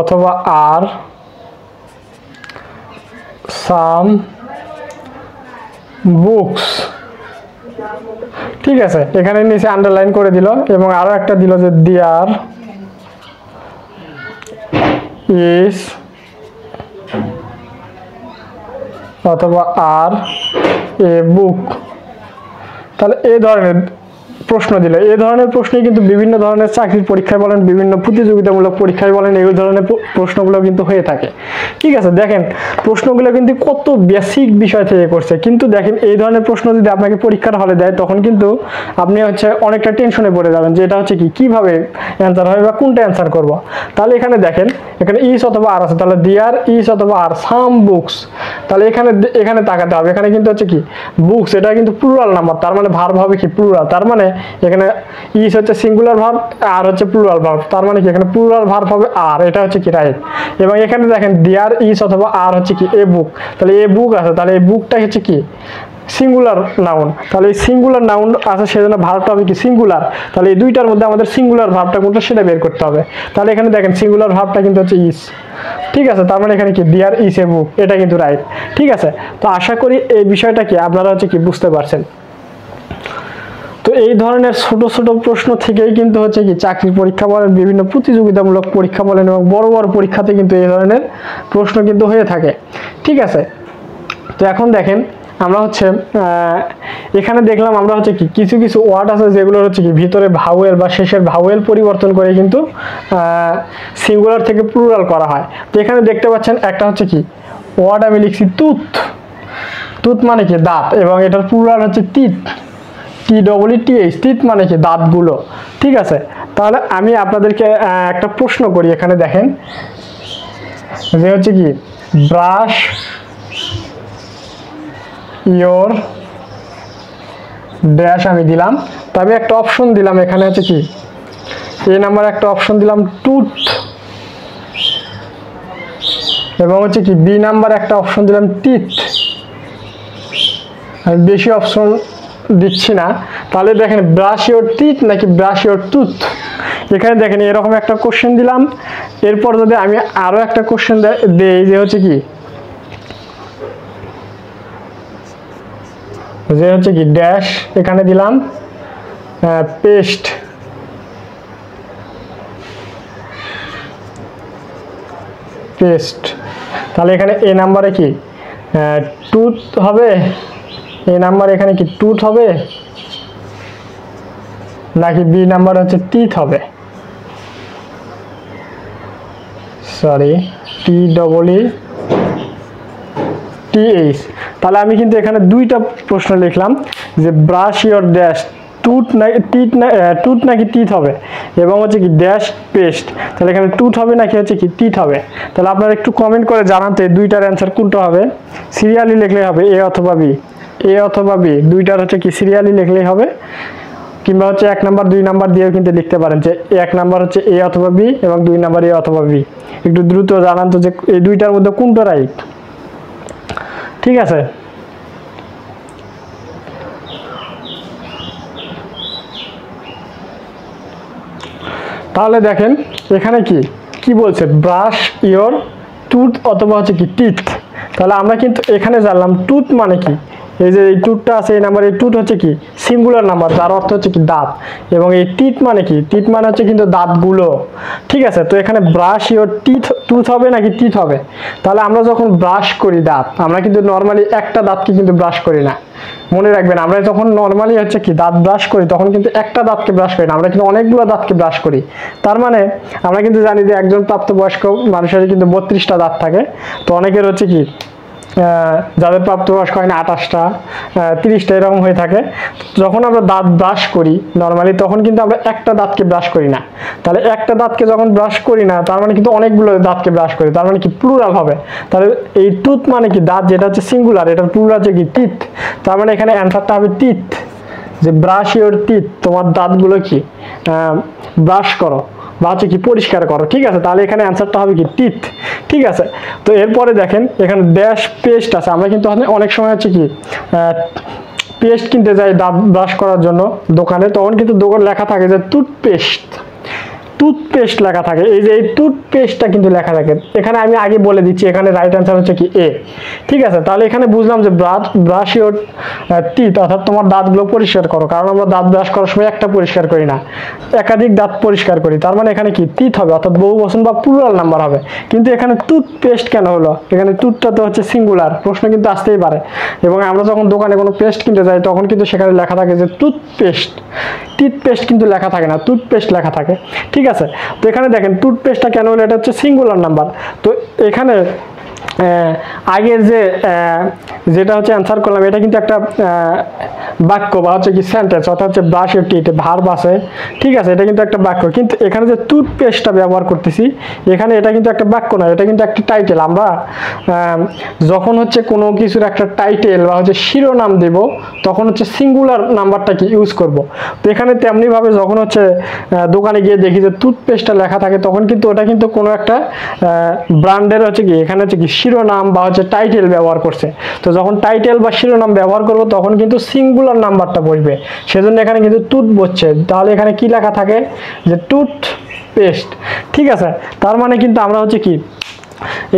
অথবা আর সাম বুকস। ঠিক আছে, এখানে নিচে আন্ডারলাইন করে দিল এবং আরো একটা দিল যে দেয়ার ইজ অথবা আর এ বুক। তাহলে এই ধরনের প্রশ্ন দিল, এই ধরনের প্রশ্নই কিন্তু বিভিন্ন ধরনের চাকরির পরীক্ষায় বলেন, বিভিন্ন প্রতিযোগিতামূলক পরীক্ষায় বলেন, এই ধরনের প্রশ্নগুলো কিন্তু হয়ে থাকে। ঠিক আছে, দেখেন প্রশ্নগুলো কিন্তু কত বেসিক বিষয় থেকে করছে, কিন্তু দেখেন এই ধরনের প্রশ্ন যদি আপনাকে পরীক্ষার হলে দেয় তখন কিন্তু আপনি হচ্ছে অনেকটা টেনশনে পড়ে যাবেন যে এটা হচ্ছে কি কিভাবে অ্যান্সার হবে বা কোনটা অ্যান্সার করব। তাহলে এখানে দেখেন এখানে ইজ অথবা আর আছে, তাহলে দেয়ার ইজ অথবা আর সাম বুকস, তাহলে এখানে তাকাতে হবে, এখানে কিন্তু হচ্ছে কি বুকস, এটা কিন্তু প্লুরাল নাম্বার, তার মানে ভার্ব হবে কি প্লুরাল, তার মানে এখানে ইজ হচ্ছে সিঙ্গুলার ভার্ব আর হচ্ছে প্লুরাল ভার্ব, তার মানে কি এখানে প্লুরাল ভার্ব হবে আর, এটা হচ্ছে কি রাইট। এবং এখানে দেখেন দেয়ার ইজ অথবা আর হচ্ছে কি এ বুক, তাহলে এ বুক আছে, তাহলে এই বুকটা হচ্ছে কি সিঙ্গুলার নাউন, তাহলে এই সিঙ্গুলার নাউন আছে সেজন্য ভার্বটা হবে কি সিঙ্গুলার, তাহলে এই দুইটার মধ্যে আমাদের সিঙ্গুলার ভার্বটা কোনটা সেটা বের করতে হবে। তাহলে এখানে দেখেন সিঙ্গুলার ভার্বটা কিন্তু হচ্ছে ইজ। ঠিক আছে, তার মানে এখানে কি দেয়ার ইজ এ বুক, এটা কিন্তু রাইট। ঠিক আছে, তো আশা করি এই বিষয়টা কি আপনারা হচ্ছে কি বুঝতে পারছেন। তো এই ধরনের ছোট ছোট প্রশ্ন থেকেই কিন্তু হচ্ছে কি চাকরির পরীক্ষা বলেন, বিভিন্ন প্রতিযোগিতামূলক পরীক্ষা বলেন এবং বড় বড় পরীক্ষাতে কিন্তু এই ধরনের প্রশ্ন কিন্তু হয়ে থাকে। ঠিক আছে, তো এখন দেখেন আমরা হচ্ছে এখানে দেখলাম আমরা হচ্ছে কি কিছু কিছু ওয়ার্ড আছে যেগুলো হচ্ছে কি ভিতরে ভাওয়েল বা শেষের ভাওয়েল পরিবর্তন করে কিন্তু সিঙ্গুলার থেকে প্লুরাল করা হয়। তো এখানে দেখতে পাচ্ছেন একটা হচ্ছে কি ওয়ার্ড আমি লিখছি তুত, তুত মানে কি দাঁত, এবং এটার প্লুরাল হচ্ছে তিত, TEETH, তিত মানে কি দাঁতগুলো। ঠিক আছে, তাহলে আমি আপনাদেরকে একটা প্রশ্ন করি, এখানে দেখেন যে হচ্ছে কি ব্রাশ ইয়োর ড্যাশ আমি দিলাম, তবে একটা অপশন দিলাম এখানে হচ্ছে কি এ নাম্বার একটা অপশন দিলাম টুথ, এবং হচ্ছে কি বি নাম্বার একটা অপশন দিলাম টিথ। আমি বেশি অপশন দিচ্ছি না। তাহলে দেখেন ব্রাশ ইয়োর টিথ নাকি ব্রাশ ইয়োর টুথ, এখানে দেখেন এরকম একটা কোশ্চেন দিলাম। এরপর যদি আমি আরো একটা কোশ্চেন দেই যে হচ্ছে কি ড্যাশ এখানে দিলাম পেস্ট, পেস্ট, তাহলে এখানে এ নাম্বারে কি টুথ হবে, এ নাম্বার এখানে কি টুথ হবে নাকি বি নাম্বার হচ্ছে টিথ হবে, সরি TEETH। তাহলে আমি কিন্তু এখানে দুইটা প্রশ্ন লিখলাম যে ব্রাশ ইয়োর ড্যাশ টুথ নাকি টিথ হবে, এবং হচ্ছে কি ড্যাশ পেস্ট, তাহলে এখানে টুথ হবে নাকি হচ্ছে কি টিথ হবে। তাহলে আপনারা একটু কমেন্ট করে জানাতে দুইটার অ্যান্সার কোনটা হবে। সিরিয়ালি লিখলেই হবে এ অথবা বি, দুইটার হচ্ছে কি সিরিয়ালি লিখলেই হবে, কিংবা হচ্ছে 1 নাম্বার 2 নাম্বার দিয়েও কিন্তু লিখতে পারেন যে 1 নাম্বার হচ্ছে এ অথবা বি এবং 2 নাম্বার এ অথবা বি। একটু দ্রুত জানান তো যে এই দুইটার মধ্যে কোনটা রাইট। ঠিক আছে, তাহলে দেখেন এখানে কি বলছে ব্রাশ ইয়োর টুথ অথবা হচ্ছে কি টিথ। তাহলে আমরা কিন্তু এখানে জানলাম টুথ মানে কি, এই যে এই টুথটা আছে এই নাম্বার, এই টুথ হচ্ছে কি সিঙ্গুলার নাম্বার যার অর্থ হচ্ছে কি দাঁত, এবং এই টিথ মানে কি, টিথ মানে হচ্ছে কিন্তু দাঁতগুলো। ঠিক আছে, তো এখানে ব্রাশ ইয়োর টুথ হবে নাকি টিথ হবে। তাহলে আমরা যখন ব্রাশ করি দাঁত, আমরা কিন্তু নর্মালি একটা দাঁতকে কিন্তু ব্রাশ করি না, মনে রাখবেন। আমরা যখন নর্মালি হচ্ছে কি দাঁত ব্রাশ করি তখন কিন্তু একটা দাঁতকে ব্রাশ করি না, আমরা কিন্তু অনেকগুলো দাঁতকে ব্রাশ করি। তার মানে আমরা কিন্তু জানি যে একজন প্রাপ্তবয়স্ক মানুষের কিন্তু 32টা দাঁত থাকে। তো অনেকের হচ্ছে কি যাদের প্রাপ্তবয়স্ক হয় না 28টা 30টা এরকম হয়ে থাকে। যখন আমরা দাঁত ব্রাশ করি নর্মালি তখন কিন্তু আমরা একটা দাঁতকে ব্রাশ করি না। তাহলে একটা দাঁতকে যখন ব্রাশ করি না তার মানে কিন্তু অনেকগুলো দাঁতকে ব্রাশ করি, তার মানে কি প্লুরাল হবে। তাহলে এই টুথ মানে কি দাঁত, যেটা হচ্ছে সিঙ্গুলার, এটার প্লুরাল হচ্ছে কি টিথ। তার মানে এখানে অ্যান্সারটা হবে টিথ, যে ব্রাশ ইয়োর টিথ, তোমার দাঁতগুলো কি ব্রাশ করো বা হচ্ছে কি পরিষ্কার করো। ঠিক আছে, তাহলে এখানে অ্যান্সারটা হবে কি টিথ। ঠিক আছে, তো এরপরে দেখেন এখানে ড্যাশ পেস্ট আছে। আমরা কিন্তু অনেক সময় হচ্ছে কি পেস্ট কিনতে যাই দাঁত ব্রাশ করার জন্য দোকানে, তখন কিন্তু দোকান লেখা থাকে যে টুথপেস্ট লেখা থাকে। এই যে এই টুথপেস্টটা কিন্তু লেখা থাকে এখানে, আমি আগে বলে দিচ্ছি এখানে রাইট অ্যান্সার হচ্ছে কি এ। ঠিক আছে, তাহলে এখানে বুঝলাম যে ব্রাশ ইয়োর টিথ অর্থাৎ তোমার দাঁতগুলো পরিষ্কার করো, কারণ আমরা দাঁত ব্রাশ করার সময় একটা পরিষ্কার করি না, একাধিক দাঁত পরিষ্কার করি। তার মানে এখানে কি টিথ হবে অর্থাৎ বহু বচন বা প্লুরাল নাম্বার হবে। কিন্তু এখানে টুথপেস্ট কেন হলো, এখানে টুথটা তো হচ্ছে সিঙ্গুলার, প্রশ্ন কিন্তু আসতেই পারে। এবং আমরা যখন দোকানে কোনো পেস্ট কিনতে যাই তখন কিন্তু সেখানে লেখা থাকে যে টিথপেস্ট কিন্তু লেখা থাকে না, টুথপেস্ট লেখা থাকে। ঠিক আছে, তো এখানে দেখেন টুথপেস্টটা কেন হলো, এটা হচ্ছে সিঙ্গুলার নাম্বার। তো এখানে আগের যেটা হচ্ছে অ্যান্সার করলাম এটা কিন্তু একটা বাক্য বা হচ্ছে কি সেন্টেন্স, অর্থাৎ হচ্ছে ব্রাশ ইয়োর টিথ, ভার্ব আছে। ঠিক আছে, এটা কিন্তু একটা বাক্য, কিন্তু এখানে যে টুথপেস্টটা ব্যবহার করতেছি এখানে এটা কিন্তু একটা বাক্য নয়, এটা কিন্তু একটা টাইটেল। আমরা যখন হচ্ছে কোনো কিছুর একটা টাইটেল বা হচ্ছে শিরোনাম দেব তখন হচ্ছে সিঙ্গুলার নাম্বারটাকে ইউজ করব। তো এখানে তেমনিভাবে যখন হচ্ছে দোকানে গিয়ে দেখি যে টুথপেস্টটা লেখা থাকে তখন কিন্তু ওটা কিন্তু কোনো একটা ব্র্যান্ডের হচ্ছে কি এখানে হচ্ছে কি শিরোনাম বা হচ্ছে টাইটেল ব্যবহার করছে। তো যখন টাইটেল বা শিরোনাম ব্যবহার করব তখন কিন্তু সিঙ্গুলার নাম্বারটা বসবে, সেজন্য এখানে কিন্তু টুথ বসছে। তাহলে এখানে কি লেখা থাকে যে টুথপেস্ট। ঠিক আছে, তার মানে কিন্তু আমরা হচ্ছে কি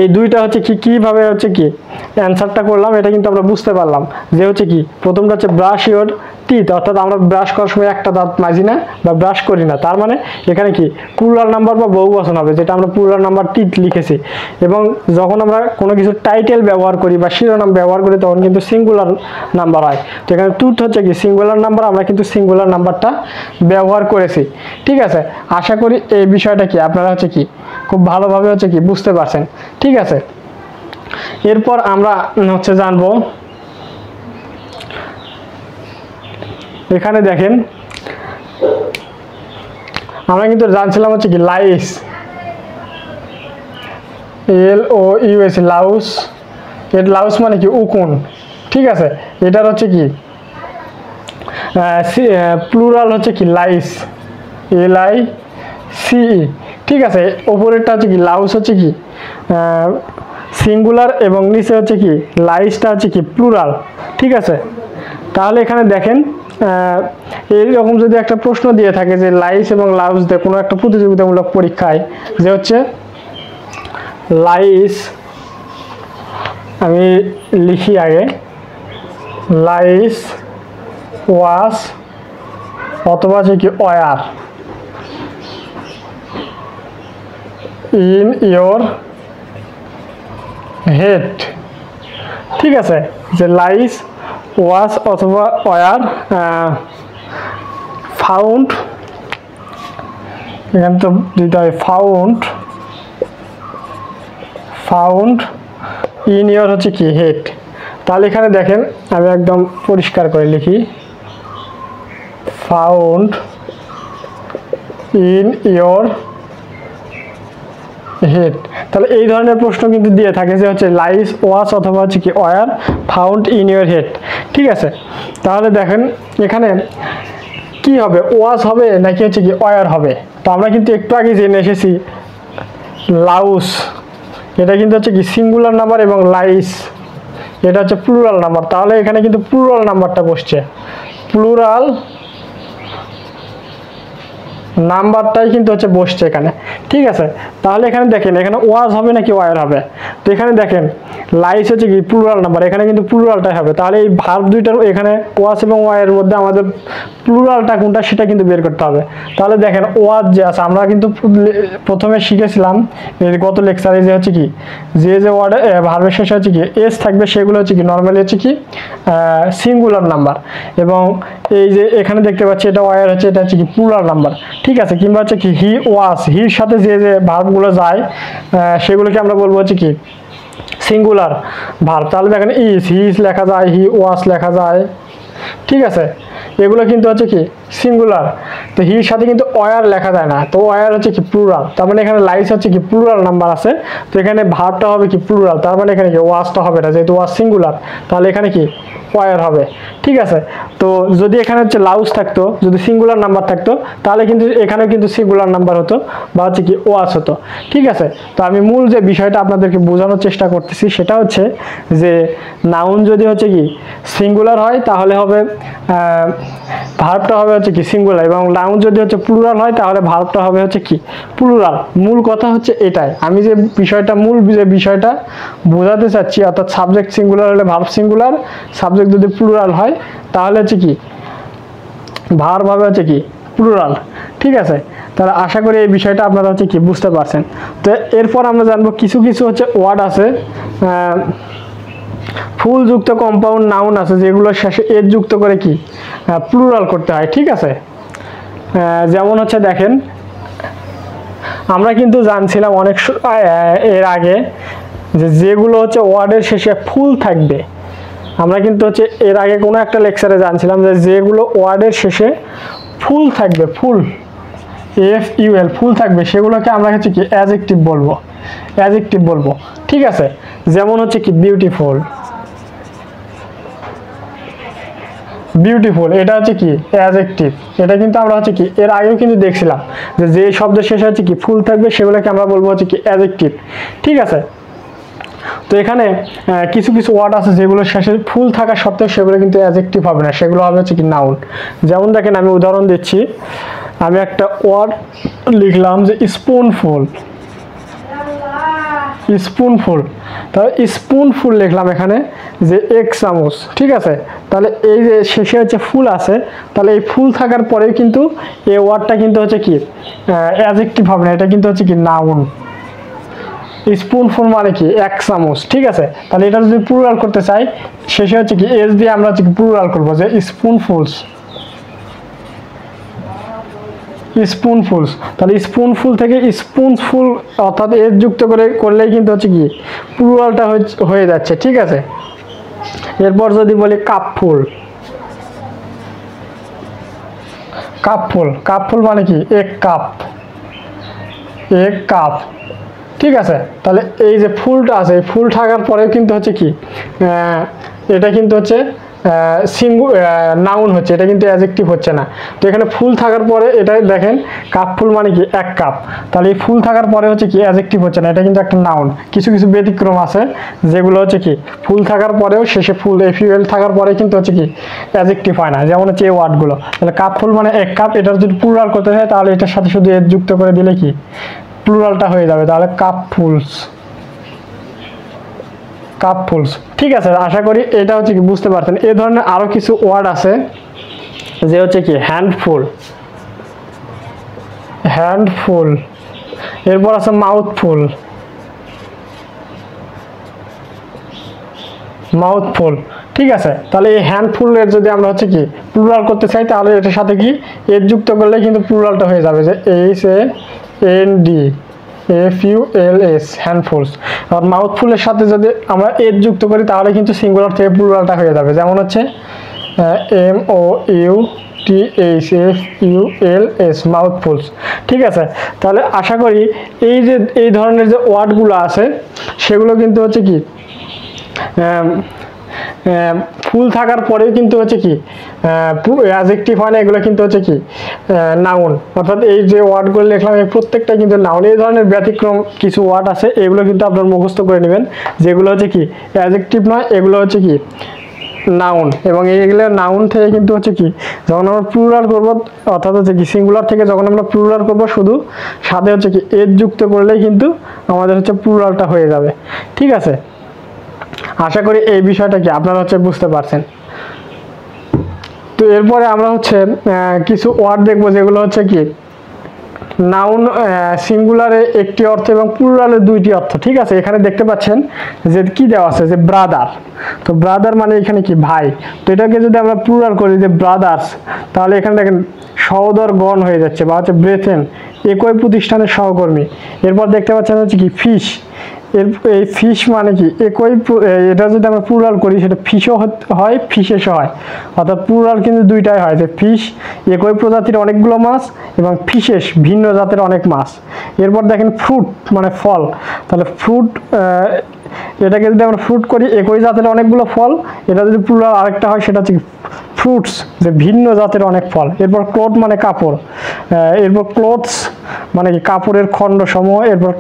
এই দুইটা হচ্ছে কিভাবে হচ্ছে কি অ্যান্সারটা করলাম এটা কিন্তু আমরা বুঝতে পারলাম যে হচ্ছে কি প্রথমটা হচ্ছে ব্রাশ ইয়োর টিথ, অর্থাৎ আমরা ব্রাশ করার সময় একটা দাঁত মাজি না বা ব্রাশ করি না, তার মানে এখানে কি প্লুরাল নাম্বার বা বহুবচন হবে, যেটা আমরা প্লুরাল নাম্বার টিথ লিখেছি। এবং যখন আমরা কোনো কিছু টাইটেল ব্যবহার করি বা শিরোনাম ব্যবহার করি তখন কিন্তু সিঙ্গুলার নাম্বার হয়। তো এখানে টুথ হচ্ছে কি সিঙ্গুলার নাম্বার, আমরা কিন্তু সিঙ্গুলার নাম্বারটা ব্যবহার করেছি। ঠিক আছে, আশা করি এই বিষয়টা কি আপনারা হচ্ছে কি খুব ভালোভাবে হচ্ছে কি বুঝতে পারছেন। ঠিক আছে, এরপর আমরা হচ্ছে জানবো, এখানে দেখেন আমরা কিন্তু জানছিলাম হচ্ছে কি লাইস, LOUS, লাউস। এর লাউস মানে কি উকুন। ঠিক আছে, এটার হচ্ছে কি প্লুরাল হচ্ছে কি লাইস, LICE। ঠিক আছে, ওপরেরটা হচ্ছে কি লাউস হচ্ছে কি সিঙ্গুলার এবং নিচে হচ্ছে কি লাইসটা হচ্ছে কি প্লুরাল। ঠিক আছে, তাহলে এখানে দেখেন এইরকম যদি একটা প্রশ্ন দিয়ে থাকে যে লাইস এবং লাউস দিয়ে কোনো একটা প্রতিযোগিতামূলক পরীক্ষায়, যে হচ্ছে লাইস, আমি লিখি আগে, লাইস ওয়াস অথবা হচ্ছে কি ওয়ার ইন ইয়োর হেড। ঠিক আছে, যে লাইস ওয়াস অথবা ওয়ার ফাউন্ড, এখানে তো দিতে হয় ফাউন্ড ইন ইয়োর হচ্ছে কি হেড। তাহলে এখানে দেখেন আমি একদম পরিষ্কার করে লিখি, ফাউন্ড ইন ইয়োর হেড। তাহলে এই ধরনের প্রশ্ন কিন্তু দিয়ে থাকে যে হচ্ছে লাইস ওয়াস অথবা হচ্ছে কি were found in your head. ঠিক আছে, তাহলে দেখেন এখানে কি হবে, ওয়াস হবে নাকি হচ্ছে কি ওয়ার হবে। তো আমরা কিন্তু একটু আগে জেনে এসেছি লাউস এটা কিন্তু হচ্ছে কি সিঙ্গুলার নাম্বার এবং লাইস এটা হচ্ছে প্লুরাল নাম্বার। তাহলে এখানে কিন্তু প্লুরাল নাম্বারটা বসছে, প্লুরাল নাম্বারটাই কিন্তু হচ্ছে বসছে এখানে। ঠিক আছে, তাহলে এখানে দেখেন এখানে ওয়াজ হবে নাকি ওয়ার হবে। তো এখানে দেখেন লাইস হচ্ছে কি প্লুরাল নাম্বার, এখানে কিন্তু প্লুরালটাই হবে। তাহলে এই ভার্ব দুইটার এখানে ওয়াজ এবং ওয়ার মধ্যে আমাদের প্লুরালটা কোনটা সেটা কিন্তু বের করতে হবে। তাহলে দেখেন ওয়াজ যে আছে, আমরা কিন্তু প্রথমে শিখেছিলাম গত লেকচারে যে হচ্ছে কি যে ওয়ার্ডে ভার্বের শেষে হচ্ছে কি এস থাকবে সেগুলো হচ্ছে কি নর্মালি হচ্ছে কি সিঙ্গুলার নাম্বার, এবং এই যে এখানে দেখতে পাচ্ছি এটা ওয়ার হচ্ছে, এটা হচ্ছে কি প্লুরাল নাম্বার। ঠিক আছে, কিংবা হচ্ছে কি হি ওয়াস, হির সাথে যে ভার্বগুলো যায় সেগুলোকে আমরা বলবো হচ্ছে কি সিঙ্গুলার ভার্ব। তাহলে দেখেন হিজ লেখা যায়, হি ওয়াস লেখা যায়। ঠিক আছে, এগুলো কিন্তু হচ্ছে কি সিঙ্গুলার। তো হির সাথে কিন্তু ওয়ার লেখা যায় না, তো ওয়ার হচ্ছে কি প্লুরাল। তার মানে এখানে লাইস হচ্ছে কি প্লুরাল নাম্বার আছে, তো এখানে ভার্বটা হবে কি প্লুরাল। তার মানে এখানে কি ওয়াসটা হবে না, যেহেতু ওয়াস সিঙ্গুলার তাহলে এখানে কি ওয়ার হবে। ঠিক আছে, তো যদি এখানে হচ্ছে লাউস থাকতো, যদি সিঙ্গুলার নাম্বার থাকতো তাহলে কিন্তু এখানেও কিন্তু সিঙ্গুলার নাম্বার হতো বা হচ্ছে কি ওয়াস হতো। ঠিক আছে, তো আমি মূল যে বিষয়টা আপনাদেরকে বোঝানোর চেষ্টা করতেছি সেটা হচ্ছে যে নাউন যদি হচ্ছে কি সিঙ্গুলার হয় তাহলে হবে ভার্বটা হবে হচ্ছে কি সিঙ্গুলার, এবং নাউন যদি হচ্ছে প্লুরাল হয় তাহলে ভার্বটা হবে হচ্ছে কি প্লুরাল। মূল কথা হচ্ছে এটাই, আমি যে বিষয়টা মূল যে বিষয়টা বোঝাতে চাচ্ছি, অর্থাৎ সাবজেক্ট সিঙ্গুলার হলে ভার্ব সিঙ্গুলার, সাবজেক্ট যদি প্লুরাল হয় তাহলে হচ্ছে কি ভার্ব হবে হচ্ছে কি প্লুরাল। ঠিক আছে, তাহলে আশা করি এই বিষয়টা আপনারা হচ্ছে কি বুঝতে পারছেন। তো এরপর আমরা জানবো কিছু কিছু হচ্ছে ওয়ার্ড আছে, ফুল যুক্ত কম্পাউন্ড নাউন আছে যেগুলো শেষে এর যুক্ত করে কি প্লুরাল করতে হয়। ঠিক আছে, যেমন হচ্ছে দেখেন আমরা কিন্তু জানছিলাম অনেক এর আগে যে যেগুলো হচ্ছে ওয়ার্ডের শেষে ফুল থাকবে, আমরা কিন্তু হচ্ছে এর আগে কোনো একটা লেকচারে জানছিলাম যে যেগুলো ওয়ার্ডের শেষে ফুল থাকবে, ফুল FUL ফুল থাকবে সেগুলোকে আমরা হচ্ছে কি অ্যাডজেক্টিভ বলবো। ঠিক আছে, যেমন হচ্ছে কি বিউটিফুল, এটা হচ্ছে কি অ্যাডজেক্টিভ। এটা কিন্তু আমরা হচ্ছে কি এর আগেও কিন্তু দেখছিলাম যে যে শব্দের শেষে হচ্ছে কি ফুল থাকবে সেগুলোকে আমরা বলবো হচ্ছে কি অ্যাডজেক্টিভ। ঠিক আছে, তো এখানে কিছু কিছু ওয়ার্ড আছে যেগুলো শেষে ফুল থাকা সত্ত্বেও সেগুলো কিন্তু অ্যাডজেক্টিভ হবে না, সেগুলো হবে হচ্ছে কি নাউন। যেমন দেখেন আমি উদাহরণ দিচ্ছি, আমি একটা ওয়ার্ড লিখলাম যে স্পুনফুল, স্পুনফুল, তাহলে স্পুনফুল লিখলাম এখানে যে 1 চামচ, ঠিক আছে। তাহলে এই যে শেষে হচ্ছে ফুল আছে, তাহলে এই ফুল থাকার পরেও কিন্তু এই ওয়ার্ডটা কিন্তু হচ্ছে কি অ্যাডজেক্টিভ হবে না, এটা কিন্তু হচ্ছে কি নাউন। স্পুনফুল মানে কি 1 চামচ, ঠিক আছে। তাহলে এটা যদি প্লুরাল করতে চাই শেষে হচ্ছে কি এস দিয়ে আমরা হচ্ছে কি প্লুরাল করবো যে স্পুনফুলস, স্পুনফুলস। তাহলে স্পুনফুল থেকে স্পুনফুল অর্থাৎ এস যুক্ত করলেই কিন্তু হচ্ছে কি প্লুরালটা হয়ে যাচ্ছে, ঠিক আছে। এরপর যদি বলি কাপফুল, কাপফুল, কাপফুল মানে কি 1 কাপ, 1 কাপ, ঠিক আছে। তাহলে এই যে ফুলটা আছে, এই ফুল থাকার পরেও কিন্তু হচ্ছে কি এটা কিন্তু হচ্ছে নাউন হচ্ছে, এটা কিন্তু অ্যাডজেক্টিভ হচ্ছে না। তো এখানে ফুল থাকার পরে এটা দেখেন কাপফুল মানে কি 1 কাপ, তাহলে এই ফুল থাকার পরে হচ্ছে কি অ্যাডজেক্টিভ হচ্ছে না, এটা কিন্তু একটা নাউন। কিছু কিছু ব্যতিক্রম আছে যেগুলো হচ্ছে কি ফুল থাকার পরেও শেষে ফুল এফইউএল থাকার পরে কিন্তু হচ্ছে কি অ্যাডজেক্টিভ হয় না, যেমন হচ্ছে এই ওয়ার্ডগুলো। তাহলে কাপফুল মানে 1 কাপ, এটা যদি প্লুরাল করতে হয় তাহলে এটার সাথে শুধু এর যুক্ত করে দিলে কি প্লুরালটা হয়ে যাবে, তাহলে কাপফুলস, কাপফুলস, ঠিক আছে। আশা করি এটা হচ্ছে কি বুঝতে পারছেন। এই ধরনের আরো কিছু ওয়ার্ড আছে যে হচ্ছে কি হ্যান্ডফুল, হ্যান্ডফুল, এরপর আছে মাউথফুল, মাউথফুল, ঠিক আছে। তাহলে এই হ্যান্ডফুলের যদি আমরা হচ্ছে কি প্লুরাল করতে চাই তাহলে এটার সাথে কি এর যুক্ত করলে কিন্তু প্লুরালটা হয়ে যাবে যে HANDFULS, হ্যান্ডফুলস। আর মাউথফুলের সাথে যদি আমরা এর যুক্ত করি তাহলে কিন্তু সিঙ্গুলার থেকে প্লুরালটা হয়ে যাবে, যেমন হচ্ছে MOUTHFULS, মাউথফুলস, ঠিক আছে। তাহলে আশা করি এই যে এই ধরনের যে ওয়ার্ডগুলো আছে সেগুলো কিন্তু হচ্ছে কি ফুল থাকার পরেও কিন্তু হচ্ছে কি অ্যাডজেক্টিভ হয় না, এগুলো কিন্তু হচ্ছে কি নাউন। অর্থাৎ এই যে ওয়ার্ডগুলো লিখলাম এই প্রত্যেকটা কিন্তু নাউন। এই ধরনের ব্যতিক্রম কিছু ওয়ার্ড আছে, এগুলো কিন্তু আপনার মুখস্থ করে নেবেন, যেগুলো হচ্ছে কি অ্যাডজেক্টিভ নয়, এগুলো হচ্ছে কি নাউন। এবং এইগুলো নাউন থেকে কিন্তু হচ্ছে কি যখন আমরা প্লুরাল করব অর্থাৎ হচ্ছে কি সিঙ্গুলার থেকে যখন আমরা প্লুরাল করব শুধু সাথে হচ্ছে কি এর যুক্ত করলেই কিন্তু আমাদের হচ্ছে প্লুরালটা হয়ে যাবে, ঠিক আছে। আশা করি এই বিষয়টা কি আপনারা হচ্ছে বুঝতে পারছেন। তো এরপরে আমরা হচ্ছে কিছু ওয়ার্ড দেখবো যেগুলো হচ্ছে কি নাউন সিঙ্গুলারে একটি অর্থ এবং প্লুরালে 2টি অর্থ, ঠিক আছে। এখানে দেখতে পাচ্ছেন যে কি দেওয়া আছে যে ব্রাদার, তো ব্রাদার মানে এখানে কি ভাই, তো এটাকে যদি আমরা প্লুরাল করি যে ব্রাদার্স তাহলে এখানে দেখেন সহোদরগণ হয়ে যাচ্ছে বা হচ্ছে ব্রেথেন, একই প্রতিষ্ঠানের সহকর্মী। এরপর দেখতে পাচ্ছেন হচ্ছে কি ফিশ, এই ফিশ মানে কি একই, এটা যদি আমরা প্লুরাল করি সেটা ফিশও হয় ফিশেসও হয়, অর্থাৎ প্লুরাল কিন্তু 2টাই হয় যে ফিশ একই প্রজাতির অনেকগুলো মাছ এবং ফিশেস ভিন্ন জাতের অনেক মাছ। এরপর দেখেন ফ্রুট মানে ফল, তাহলে ফ্রুট এটাকে যদি আমরা ফ্রুট করি একই জাতের অনেকগুলো ফল, এটা যদি প্লুরাল আরেকটা হয় সেটা হচ্ছে ফ্রুটস যে ভিন্ন জাতের অনেক ফল। এরপর ক্লথ মানে কাপড়, এরপর ক্লথস মানে কি কাপড়ের খণ্ড সমূহ, এরপর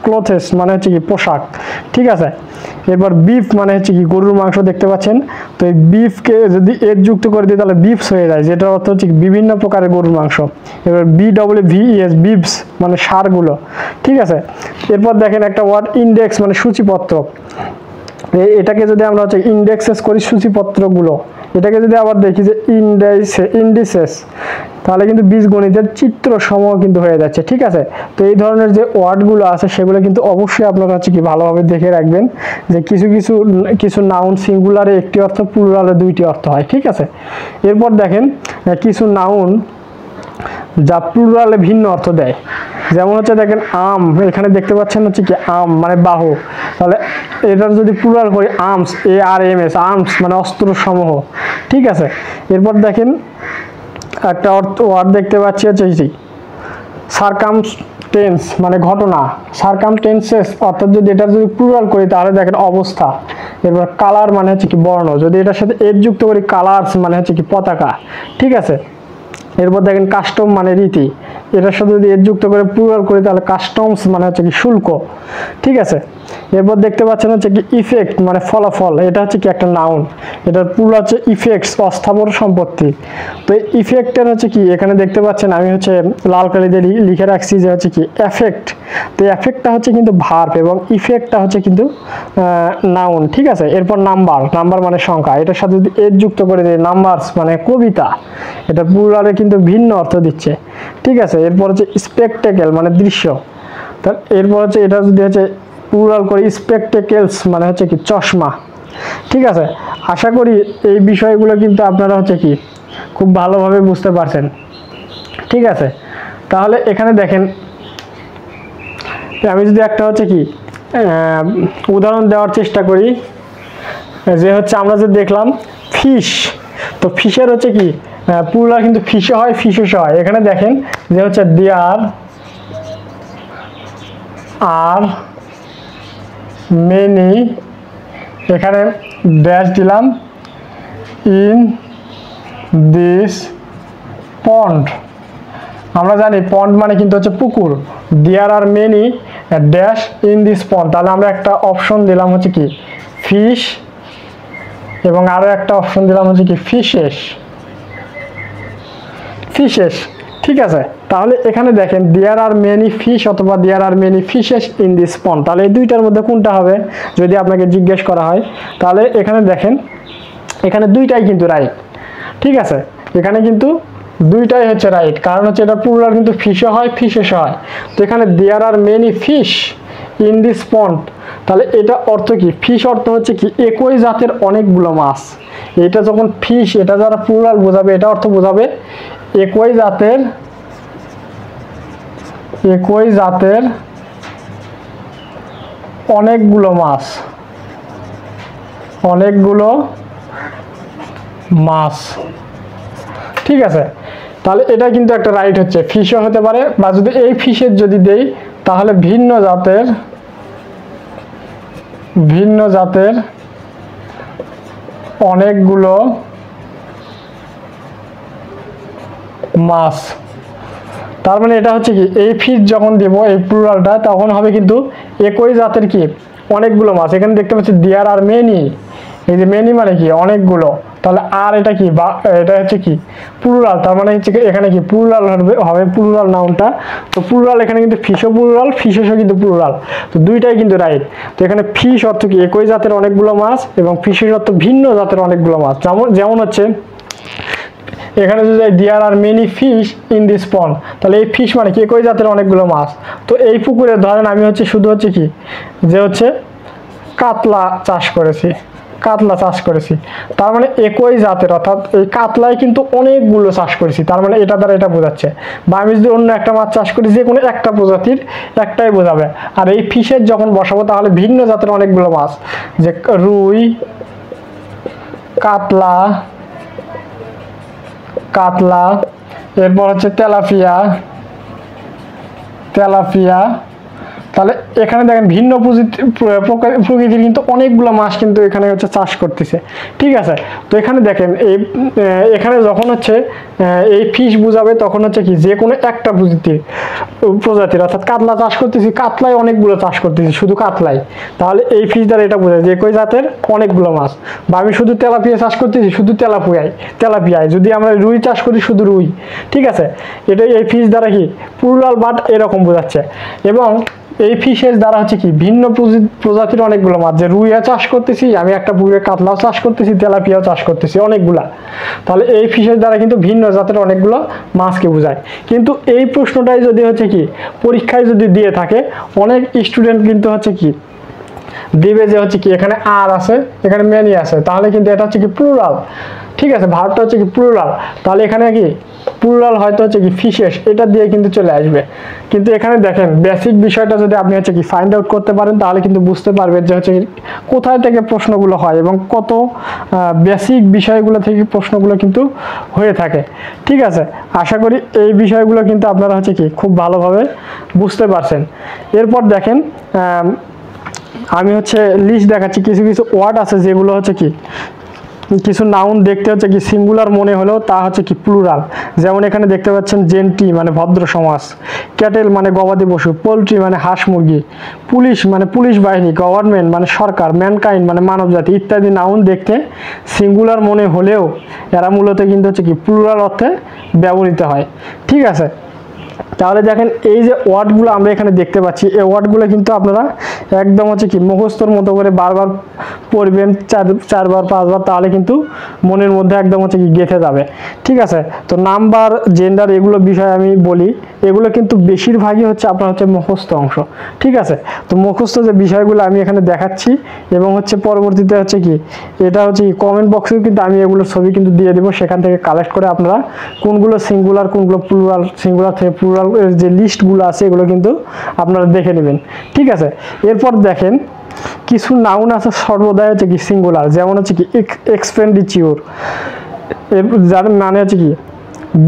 ক্লথেস মানে হচ্ছে কি পোশাক, ঠিক আছে। এরপর বিফ মানে হচ্ছে কি গরুর মাংস দেখতে পাচ্ছেন, তো এই বিফকে যদি এর যুক্ত করে দিই তাহলে বিফস হয়ে যায়, যেটা অর্থ হচ্ছে বিভিন্ন প্রকারের গরুর মাংস। এবার BWVES বিফস মানে সারগুলো, ঠিক আছে। এরপর দেখেন একটা ওয়ার্ড ইন্ডেক্স মানে সূচিপত্র, এটাকে যদি আমরা হচ্ছে ইন্ডেক্সেস করি সূচিপত্রগুলো, এটাকে যদি আবার দেখি যে ইন্ডিসেস তাহলে কিন্তু বীজগণিতের চিত্র সমূহ কিন্তু হয়ে যাচ্ছে, ঠিক আছে। তো এই ধরনের যে ওয়ার্ডগুলো আছে সেগুলো কিন্তু অবশ্যই আপনারা হচ্ছে কি ভালোভাবে দেখে রাখবেন যে কিছু নাউন সিঙ্গুলারে একটি অর্থ প্লুরালে 2টি অর্থ হয়, ঠিক আছে। এরপর দেখেন কিছু নাউন যা প্লুরালে ভিন্ন অর্থ দেয়, যেমন হচ্ছে দেখেন আম, এখানে দেখতে পাচ্ছেন হচ্ছে কি আম মানে বাহু, তাহলে এটার যদি প্লুরাল করি আর্মস, ARMS, আর্মস মানে অস্ত্র সমূহ, ঠিক আছে। এরপর দেখেন একটা ওয়ার্ড দেখতে পাচ্ছি হচ্ছে সারকামটেন্স মানে ঘটনা, সারকামটেন্সেস অর্থাৎ যদি এটা যদি প্লুরাল করি তাহলে দেখেন অবস্থা। এরপর কালার মানে হচ্ছে কি বর্ণ, যদি এটার সাথে এর যুক্ত করি কালার্স মানে হচ্ছে কি পতাকা, ঠিক আছে। এরপর দেখেন কাস্টম মানে রীতি, এটার সাথে যদি এর যুক্ত করে প্লুরাল করি তাহলে কাস্টমস মানে হচ্ছে কি শুল্ক, ঠিক আছে। এরপর দেখতে পাচ্ছেন হচ্ছে কি ইফেক্ট মানে ফলাফল, এটা হচ্ছে কি একটা নাউন, এটার পুরো হচ্ছে ইফেক্টস অস্থাবর সম্পত্তি। তো ইফেক্টের হচ্ছে কি এখানে দেখতে পাচ্ছেন আমি হচ্ছে লাল কালি দিয়ে লিখে রাখছি যে হচ্ছে কি এফেক্ট। তো এফেক্টটা হচ্ছে কিন্তু ভার্ব এবং ইফেক্টটা হচ্ছে কিন্তু নাউন, ঠিক আছে। এরপর নাম্বার, নাম্বার মানে সংখ্যা, এটার সাথে যদি এর যুক্ত করে দিই নাম্বারস মানে কবিতা, এটা প্লুরালে কিন্তু ভিন্ন অর্থ দিচ্ছে, ঠিক আছে। এরপর হচ্ছে স্পেকটেকেল মানে দৃশ্য, তার এরপর হচ্ছে এটা যদি হচ্ছে প্লুরাল করি স্পেকটেকেলস মানে হচ্ছে কি চশমা, ঠিক আছে। আশা করি এই বিষয়গুলো কিন্তু আপনারা হচ্ছে কি খুব ভালোভাবে বুঝতে পারছেন, ঠিক আছে। তাহলে এখানে দেখেন আমি যদি একটা হচ্ছে কি উদাহরণ দেওয়ার চেষ্টা করি, যে হচ্ছে আমরা যে দেখলাম ফিশ, তো ফিশের হচ্ছে কি প্লুরাল কিন্তু ফিশে হয়, ফিশেস হয়। এখানে দেখেন যে হচ্ছে দেয়ার আর মেনি, এখানে ড্যাশ দিলাম, ইন দিস পন্ড, আমরা জানি পন্ড মানে কিন্তু হচ্ছে পুকুর, there are many dash in this pond, তাহলে আমরা একটা অপশন দিলাম হচ্ছে কি ফিশ এবং আরও একটা অপশন দিলাম হচ্ছে কি ফিশেস, ফিশেস, ঠিক আছে। তাহলে এখানে দেখেন দেয়ার আর মেনি ফিশ অথবা there are many fishes in this pond, তাহলে এই দুইটার মধ্যে কোনটা হবে যদি আপনাকে জিজ্ঞেস করা হয়, তাহলে এখানে দেখেন এখানে দুইটাই কিন্তু রাইট, ঠিক আছে। এখানে কিন্তু দুইটাই হচ্ছে রাইট, কারণ হচ্ছে এটা প্লুরাল কিন্তু ফিশে হয়, ফিশেস হয়। তো এখানে there are many fish in this pond, তাহলে এটা অর্থ কি, ফিশ অর্থ হচ্ছে কি একই জাতের অনেকগুলো মাছ, এটা যখন ফিশ এটা যারা প্লুরাল বোঝাবে এটা অর্থ বোঝাবে একই জাতের, একই জাতের অনেকগুলো মাছ, অনেকগুলো মাছ, ঠিক আছে। তাহলে এটা কিন্তু একটা রাইট হচ্ছে, ফিশও হতে পারে, বা যদি এই ফিশের যদি দেই তাহলে ভিন্ন জাতের, ভিন্ন জাতের অনেকগুলো মাছ, তার মানে এটা হচ্ছে কি এই ফিশ যখন দেব এই প্লুরালটা তখন হবে কিন্তু একই জাতের কি অনেকগুলো মাছ। এখানে দেখতে পাচ্ছি দেয়ার আর মেনি, এই যে মেনি মানে কি অনেকগুলো, তাহলে আর এটা কি বা এটা হচ্ছে কি প্লুরাল, তার মানে হচ্ছে এখানে কি প্লুরাল হবে প্লুরাল নাউনটা। তো প্লুরাল এখানে কিন্তু ফিশও প্লুরাল, ফিশেসও কিন্তু প্লুরাল, তো দুইটাই কিন্তু রাইট। তো এখানে ফিশ অর্থ কি একই জাতের অনেকগুলো মাছ এবং ফিশের অর্থ ভিন্ন জাতের অনেকগুলো মাছ, যেমন হচ্ছে এখানে যদি there are many fish in this pond, তাহলে এই ফিশ মানে কি একই জাতের অনেকগুলো মাছ। তো এই পুকুরে ধরেন আমি হচ্ছে শুধু হচ্ছে কি যে হচ্ছে কাতলা চাষ করেছি, কাতলা চাষ করেছি, তার মানে একই জাতের, অর্থাৎ এই কাতলায় কিন্তু অনেকগুলো চাষ করেছি, তার মানে এটা দ্বারা এটা বোঝাচ্ছে। বা আমি যদি অন্য একটা মাছ চাষ করি যে কোনো একটা প্রজাতির একটাই বোঝাবে, আর এই ফিশের যখন বসাবো তাহলে ভিন্ন জাতের অনেকগুলো মাছ, যে রুই, কাতলা, কাতলা, এরপর হচ্ছে তেলাপিয়া, তেলাপিয়া, তাহলে এখানে দেখেন ভিন্ন প্রকৃতির কিন্তু অনেকগুলো মাছ কিন্তু এখানে হচ্ছে চাষ করতেছে, ঠিক আছে। তো এখানে দেখেন এই এখানে যখন হচ্ছে এই ফিশ বুঝাবে তখন হচ্ছে কি যে কোনো একটা প্রজাতির, অর্থাৎ কাতলা চাষ করতেছি, কাতলায় অনেকগুলো চাষ করতেছি শুধু কাতলাই, তাহলে এই ফিশ দ্বারা এটা বোঝায় যে একই জাতের অনেকগুলো মাছ। বা আমি শুধু তেলাপিয়া চাষ করতেছি শুধু তেলাপিয়ায়, যদি আমরা রুই চাষ করি শুধু রুই, ঠিক আছে। এটা এই ফিশ দ্বারা কি প্লুরাল বাট এরকম বোঝাচ্ছে। এবং এই ফিশের দ্বারা হচ্ছে কি ভিন্ন প্রজাতির অনেকগুলো মাছ, যে রুইয়া চাষ করতেছি আমি একটা পুকুরে, কাতলাও চাষ করতেছি, তেলাপিয়াও চাষ করতেছি অনেকগুলা, তাহলে এই ফিশের দ্বারা কিন্তু ভিন্ন জাতের অনেকগুলো মাছকে বোঝায়। কিন্তু এই প্রশ্নটাই যদি হচ্ছে কি পরীক্ষায় যদি দিয়ে থাকে অনেক স্টুডেন্ট কিন্তু হচ্ছে কি দিবে যে হচ্ছে কি এখানে আর আছে এখানে মেনি আছে, তাহলে কিন্তু এটা হচ্ছে কি প্লুরাল, ঠিক আছে, ভার্বটা হচ্ছে কি প্লুরাল, তাহলে এখানে কি প্লুরাল হয়তো হচ্ছে কি ফিশেস, এটা দিয়ে কিন্তু চলে আসবে। কিন্তু এখানে দেখেন বেসিক বিষয়টা যদি আপনি হচ্ছে কি ফাইন্ড আউট করতে পারেন তাহলে কিন্তু বুঝতে পারবেন যে হচ্ছে কোথায় থেকে প্রশ্নগুলো হয় এবং কত বেসিক বিষয়গুলো থেকে প্রশ্নগুলো কিন্তু হয়ে থাকে, ঠিক আছে। আশা করি এই বিষয়গুলো কিন্তু আপনারা হচ্ছে কি খুব ভালোভাবে বুঝতে পারছেন। এরপর দেখেন আমি হচ্ছে লিস্ট দেখাচ্ছি, কিছু কিছু ওয়ার্ড আছে যেগুলো হচ্ছে কি কিছু নাউন দেখতে হচ্ছে কি সিঙ্গুলার মনে হলেও তা হচ্ছে কি প্লুরাল। যেমন এখানে দেখতে পাচ্ছেন জেন্টি মানে ভদ্র সমাজ, ক্যাটেল মানে গবাদি পশু, পোলট্রি মানে হাঁস মুরগি, পুলিশ মানে পুলিশ বাহিনী, গভর্নমেন্ট মানে সরকার, ম্যানকাইন্ড মানে মানব জাতি ইত্যাদি নাউন দেখতে সিঙ্গুলার মনে হলেও এরা মূলত কিন্তু হচ্ছে কি প্লুরাল অর্থে ব্যবহৃত হয়। ঠিক আছে, তাহলে দেখেন এই যে ওয়ার্ডগুলো আমরা এখানে দেখতে পাচ্ছি, এই ওয়ার্ডগুলো কিন্তু আপনারা একদম হচ্ছে কি মুখস্থর মতো করে বারবার পড়বেন, চারবার পাঁচবার, তাহলে কিন্তু মনের মধ্যে একদম হচ্ছে কি গেঁথে যাবে। ঠিক আছে, তো নাম্বার, জেন্ডার এগুলো বিষয় আমি বলি, এগুলো কিন্তু বেশিরভাগই হচ্ছে আপনার হচ্ছে মুখস্থ অংশ। ঠিক আছে, তো মুখস্থ যে বিষয়গুলো আমি এখানে দেখাচ্ছি এবং হচ্ছে পরবর্তীতে হচ্ছে কি এটা হচ্ছে কি কমেন্ট বক্সেও কিন্তু আমি এগুলোর ছবি কিন্তু দিয়ে দেবো, সেখান থেকে কালেক্ট করে আপনারা কোনগুলো সিঙ্গুলার কোনগুলো প্লুরাল, সিঙ্গুলার থেকে প্লুরাল যে লিস্টগুলো আছে এগুলো কিন্তু আপনারা দেখে নেবেন। ঠিক আছে, এরপর দেখেন কিছু নাউন আছে সর্বদাই হচ্ছে কি সিঙ্গুলার, যেমন হচ্ছে কি এক্সপেন্ডিচিওর, যার মানে হচ্ছে কি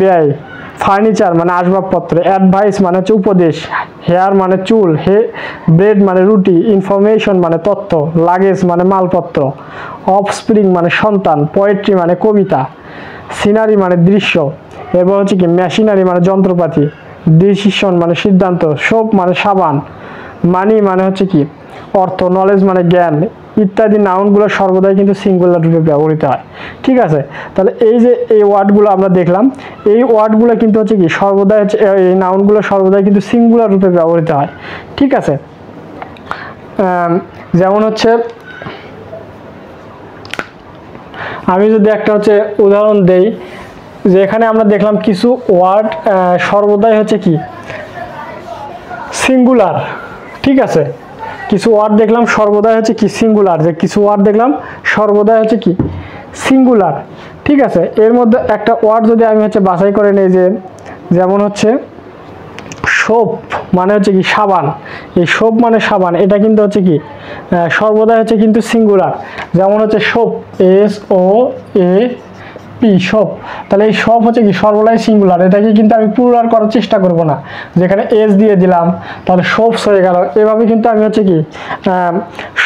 ব্যয়, ফার্নিচার মানে আসবাবপত্র, অ্যাডভাইস মানে হচ্ছে উপদেশ, হেয়ার মানে চুল, ব্রেড মানে রুটি, ইনফরমেশন মানে তথ্য, লাগেজ মানে মালপত্র, অফস্প্রিং মানে সন্তান, পোয়েট্রি মানে কবিতা, সিনারি মানে দৃশ্য, এরপর হচ্ছে কি মেশিনারি মানে যন্ত্রপাতি, ডিসিশন মানে সিদ্ধান্ত, সোপ মানে সাবান, মানি মানে হচ্ছে কি অর্থ, নলেজ মানে জ্ঞান ইত্যাদি নাউনগুলো সর্বদাই কিন্তু সিঙ্গুলার রূপে ব্যবহৃত হয়। ঠিক আছে, তাহলে এই যে এই ওয়ার্ডগুলো আমরা দেখলাম, এই ওয়ার্ডগুলো কিন্তু হচ্ছে কি সর্বদাই হচ্ছে, এই নাউনগুলো সর্বদাই কিন্তু সিঙ্গুলার রূপে ব্যবহৃত হয়। ঠিক আছে, যেমন হচ্ছে আমি যদি একটা হচ্ছে উদাহরণ দেই, যে এখানে আমরা দেখলাম কিছু ওয়ার্ড সর্বদাই হচ্ছে কি সিঙ্গুলার। ঠিক আছে, কিছু ওয়ার্ড দেখলাম সর্বদাই হচ্ছে কি সিঙ্গুলার, যে কিছু ওয়ার্ড দেখলাম সর্বদাই হচ্ছে কি সিঙ্গুলার। ঠিক আছে, এর মধ্যে একটা ওয়ার্ড যদি আমি হচ্ছে বাছাই করে নেই, যে যেমন হচ্ছে সোপ মানে হচ্ছে কি সাবান, এই সোপ মানে সাবান, এটা কিন্তু হচ্ছে কি সর্বদাই হচ্ছে কিন্তু সিঙ্গুলার। যেমন হচ্ছে সোপ, SOAP, সোপ, তাহলে এই সব হচ্ছে কি সর্বদাই সিঙ্গুলার, এটাকে কিন্তু আমি প্লুরাল করার চেষ্টা করব না, যেখানে এস দিয়ে দিলাম তাহলে সোপস হয়ে গেল, এভাবে কিন্তু আমি হচ্ছে কি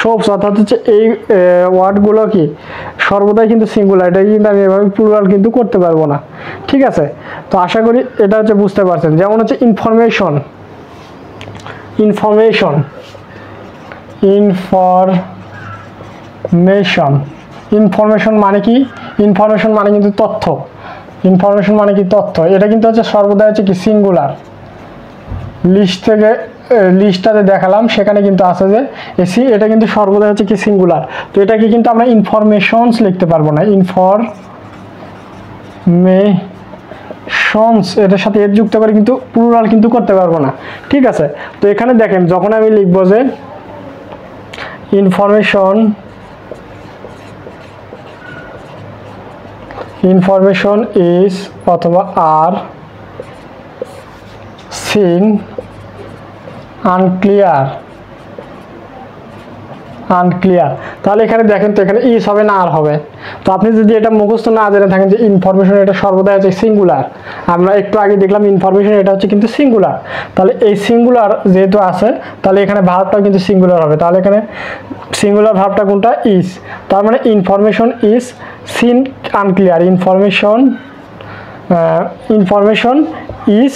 সোপস অর্থাৎ হচ্ছে এই ওয়ার্ডগুলো কি সর্বদাই কিন্তু সিঙ্গুলার, এটাকে কিন্তু আমি এভাবে প্লুরাল কিন্তু করতে পারবো না। ঠিক আছে, তো আশা করি এটা হচ্ছে বুঝতে পারছেন। যেমন হচ্ছে ইনফরমেশন, ইনফরমেশন ইনফরমেশন মানে কি, ইনফরমেশন মানে কিন্তু তথ্য, ইনফরমেশন মানে কি তথ্য, এটা কিন্তু হচ্ছে সর্বদা হচ্ছে কি সিঙ্গুলার। লিস্ট থেকে লিস্টটাতে দেখালাম সেখানে কিন্তু আছে যে এসি, এটা কিন্তু সর্বদা হচ্ছে কি সিঙ্গুলার, তো এটাকে কিন্তু আমরা ইনফরমেশনস লিখতে পারবো না, ইনফরমেশনস এটার সাথে এর যুক্ত করে কিন্তু প্লুরাল কিন্তু করতে পারবো না। ঠিক আছে, তো এখানে দেখেন যখন আমি লিখবো যে ইনফরমেশন ইজ অথবা আর সিন আনক্লিয়ার, তাহলে এখানে দেখেন তো এখানে ইজ হবে না আর হবে। তো আপনি যদি এটা মুখস্থ না জেনে থাকেন যে ইনফরমেশন এটা সর্বদা হচ্ছে সিঙ্গুলার, আমরা একটু আগে দেখলাম ইনফরমেশন এটা হচ্ছে কিন্তু সিঙ্গুলার, তাহলে এই সিঙ্গুলার যেহেতু আছে তাহলে এখানে ভার্বটা কিন্তু সিঙ্গুলার হবে, তাহলে এখানে সিঙ্গুলার ভার্বটা কোনটা, ইজ, তার মানে information is seen unclear, information is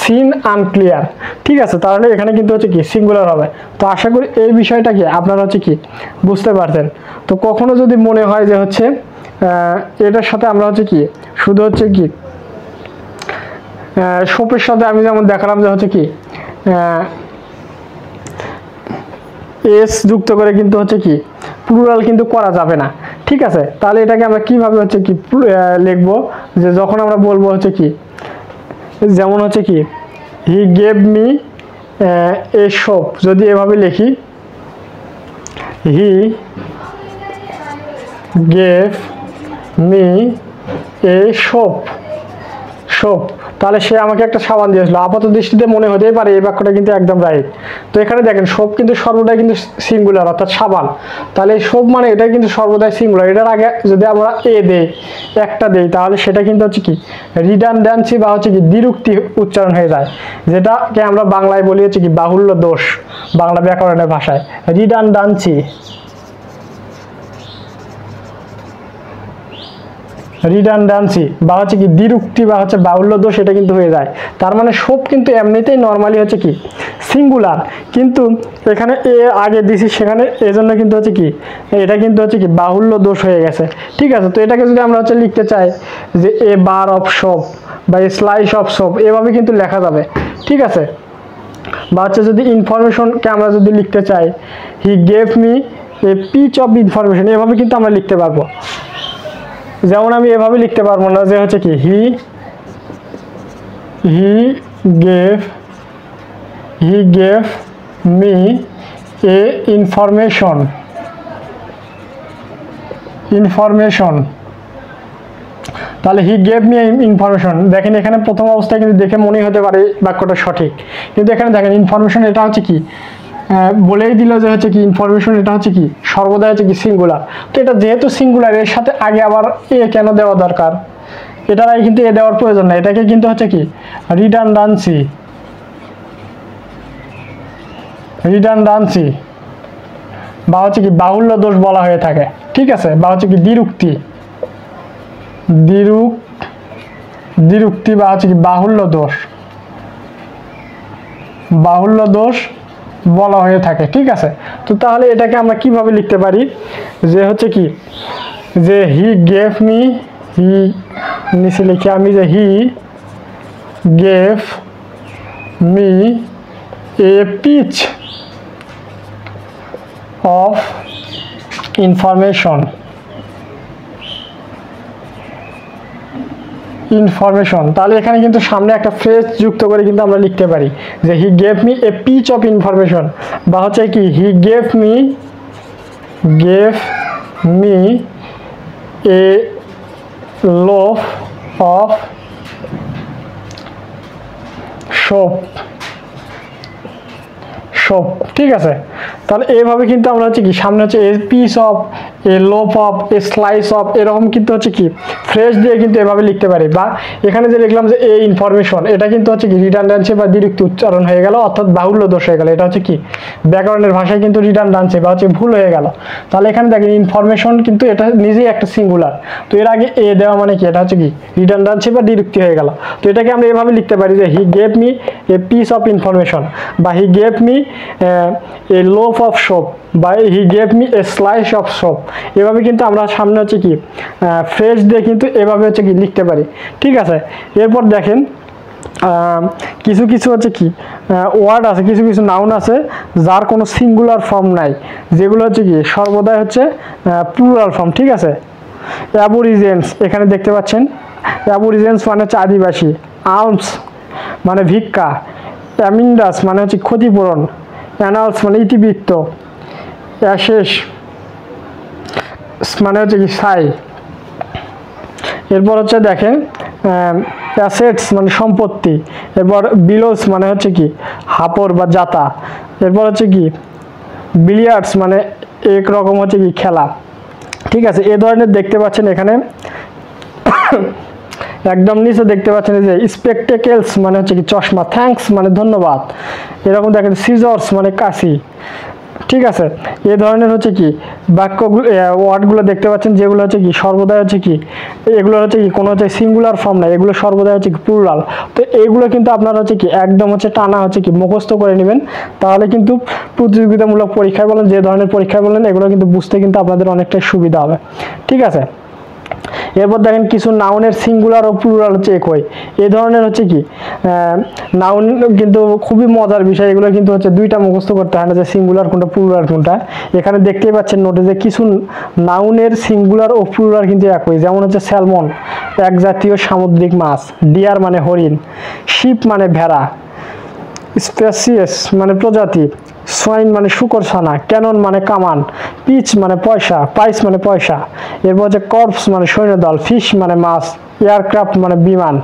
seen unclear. ঠিক আছে, তাহলে এখানে কিন্তু হচ্ছে কি সিঙ্গুলার হবে। তো আশা করি এই বিষয়টা কি আপনারা হচ্ছে কি বুঝতে পারছেন। তো কখনো যদি মনে হয় যে হচ্ছে এটার সাথে আমরা হচ্ছে কি শুধু হচ্ছে কি সোপের সাথে আমি যেমন দেখালাম যে হচ্ছে কি এস যুক্ত করে কিন্তু হচ্ছে কি প্লুরাল কিন্তু করা যাবে না। ঠিক আছে, তাহলে এটাকে আমরা কিভাবে হচ্ছে কি লিখবো, যে যখন আমরা বলবো হচ্ছে কি যেমন হচ্ছে কি he gave me A soap, যদি এভাবে লিখি হি গেভ মি এ সোপ, তাহলে সে আমাকে একটা সাবান দিয়েছিল, আপাত দৃষ্টিতে মনে হতেই পারে এই বাক্যটা কিন্তু একদম রাইট। তো এখানে দেখেন সোপ কিন্তু সর্বদাই কিন্তু সিঙ্গুলার অর্থাৎ সাবান, তাহলে এই সোপ মানে এটাই কিন্তু সর্বদাই সিঙ্গুলার, এটার আগে যদি আমরা একটা দেই তাহলে সেটা কিন্তু হচ্ছে কি রিডান্ডেন্সি বা হচ্ছে কি দ্বিরুক্তি উচ্চারণ হয়ে যায়, যেটাকে আমরা বাংলায় বলি হচ্ছে কি বাহুল্য দোষ, বাংলা ব্যাকরণের ভাষায় রিডান্ডেন্সি বা হচ্ছে কি দ্বিরুক্তি বা হচ্ছে বাহুল্য দোষ এটা কিন্তু হয়ে যায়। তার মানে সব কিন্তু এমনিতেই নর্মালি হচ্ছে কি সিঙ্গুলার, কিন্তু এখানে এ আগে দিছি সেখানে এজন্য কিন্তু হচ্ছে কি এটা কিন্তু হচ্ছে কি বাহুল্য দোষ হয়ে গেছে। ঠিক আছে, তো এটাকে যদি আমরা হচ্ছে লিখতে চাই যে এ বার অফ শপ বা এ স্লাইস অফ শপ এভাবে কিন্তু লেখা যাবে। ঠিক আছে, বা হচ্ছে যদি ইনফরমেশনকে আমরা যদি লিখতে চাই he gave me a piece of information এভাবে কিন্তু আমরা লিখতে পারবো। যেমন আমি এভাবে লিখতে পারবো না যে হচ্ছে কি he gave me A information তাহলে হি গেভ মি ইনফরমেশন। দেখেন এখানে প্রথম অবস্থায় কিন্তু দেখে মনে হতে পারে বাক্যটা সঠিক, কিন্তু এখানে দেখেন ইনফরমেশন এটা হচ্ছে কি বলেই দিল যে হচ্ছে কি ইনফরমেশন এটা হচ্ছে কি সর্বদা হচ্ছে কি সিঙ্গুলার। তো এটা যেহেতু সিঙ্গুলার এর সাথে আগে আবার এ কেন দেওয়া দরকার, এটার আগে কিন্তু এ দেওয়ার প্রয়োজন না, এটাকে কিন্তু হচ্ছে কি রিডান্ডেন্সি বা হচ্ছে কি বাহুল্য দোষ বলা হয়ে থাকে। ঠিক আছে, বা হচ্ছে কি দ্বিরুক্তি বা হচ্ছে কি বাহুল্য দোষ বলা হয়ে থাকে। ঠিক আছে, তো তাহলে এটাকে আমরা কিভাবে লিখতে পারি যে হচ্ছে কি যে হি গেভ মি নিচে লিখি আমি যে he gave me a piece of information তাহলে এখানে কিন্তু সামনে একটা ফ্রেজ যুক্ত করে কিন্তু আমরা লিখতে পারি যে he gave me a piece of information বা হচ্ছে কি he gave me a loaf of soap. ঠিক আছে, তাহলে এইভাবে কিন্তু আমরা হচ্ছে কি সামনে হচ্ছে a piece of a loaf of a slice of এরকম কিন্তু হচ্ছে কি ফ্রেশ দিয়ে কিন্তু এভাবে লিখতে পারি। বা এখানে যে লিখলাম যে এ ইনফরমেশন এটা কিন্তু হচ্ছে কি রিডান্ডেন্সি বা দ্বিরুক্তি উচ্চারণ হয়ে গেল, অর্থাৎ বাহুল্য দোষ হয়ে গেল। এটা হচ্ছে কি ব্যাকরণের ভাষায় কিন্তু রিডান্ডেন্সি বা হচ্ছে ভুল হয়ে গেল। তাহলে এখানে দেখেন ইনফরমেশন কিন্তু এটা নিজেই একটা সিঙ্গুলার, তো এর আগে এ দেওয়া মানে কি এটা হচ্ছে কি রিডান্ডেন্সি বা দ্বিরুক্তি হয়ে গেল। তো এটাকে আমরা এভাবে লিখতে পারি যে he gave me a piece of information বা he gave me a loaf of soap বা he gave me a slice of soap. এভাবে কিন্তু আমরা সামনে হচ্ছে কি ফ্রেজ দিয়ে কিন্তু এভাবে হচ্ছে কি লিখতে পারি। ঠিক আছে, এরপর দেখেন কিছু হচ্ছে কি ওয়ার্ড আছে, কিছু নাউন আছে যার কোনো সিঙ্গুলার ফর্ম নাই, যেগুলো হচ্ছে কি সর্বদাই হচ্ছে প্লুরাল ফর্ম। ঠিক আছে, অ্যাবরিজেন্স এখানে দেখতে পাচ্ছেন, অ্যাবরিজেন্স মানে হচ্ছে আদিবাসী, আলমস মানে ভিক্ষা, অ্যামিন্ডাস মানে হচ্ছে ক্ষতিপূরণ, অ্যানালস মানে ইতিবৃত্ত, অ্যাশেস মানে হচ্ছে কি ছাই। এরপর হচ্ছে দেখেন অ্যাসেটস মানে সম্পত্তি, এরপর বিলোস মানে হচ্ছে কি হাপড় বা জাতা, এরপর হচ্ছে কি বিলিয়ার্ডস মানে এক রকম হচ্ছে কি খেলা। ঠিক আছে, এ ধরনের দেখতে পাচ্ছেন এখানে একদম নিচে দেখতে পাচ্ছেন যে স্পেকটেকেলস মানে হচ্ছে কি চশমা, থ্যাঙ্কস মানে ধন্যবাদ, এরকম দেখেন সিজর্স মানে কাশি। ঠিক আছে, এ ধরনের হচ্ছে কি বাক্যগুলো ওয়ার্ডগুলো দেখতে পাচ্ছেন যেগুলো হচ্ছে কি সর্বদাই হচ্ছে কি এগুলো হচ্ছে কি কোনো হচ্ছে সিঙ্গুলার ফর্ম নাই, এগুলো সর্বদাই হচ্ছে কি প্লুরাল। তো এইগুলো কিন্তু আপনারা হচ্ছে কি একদম হচ্ছে টানা হচ্ছে কি মুখস্থ করে নেবেন, তাহলে কিন্তু প্রতিযোগিতামূলক পরীক্ষায় বলেন যে ধরনের পরীক্ষায় বলেন এগুলো কিন্তু বুঝতে কিন্তু আপনাদের অনেকটাই সুবিধা হবে। ঠিক আছে, এরপর দেখেন কিছু নাউনের সিঙ্গুলার ও প্লুরাল হচ্ছে একই। এই ধরনের হচ্ছে কি নাউন কিন্তু খুবই মজার বিষয়, এগুলো কিন্তু হচ্ছে দুইটা মুখস্থ করতে হয় না যে সিঙ্গুলার কোনটা প্লুরাল কোনটা। এখানে দেখতেই পাচ্ছেন নোটে যে কিছু নাউনের সিঙ্গুলার ও প্লুরাল কিন্তু একই, যেমন হচ্ছে স্যালমন এক জাতীয় সামুদ্রিক মাছ, ডিয়ার মানে হরিণ, শিপ মানে ভেড়া, স্পেসিয়েস মানে প্রজাতি, সোয়াইন মানে শুকর ছানা, ক্যানন মানে কামান, পিচ মানে পয়সা, প্রাইস মানে পয়সা, এরপর হচ্ছে কর্পস মানে সৈন্যদল, ফিশ মানে মাছ, এয়ারক্রাফট মানে বিমান,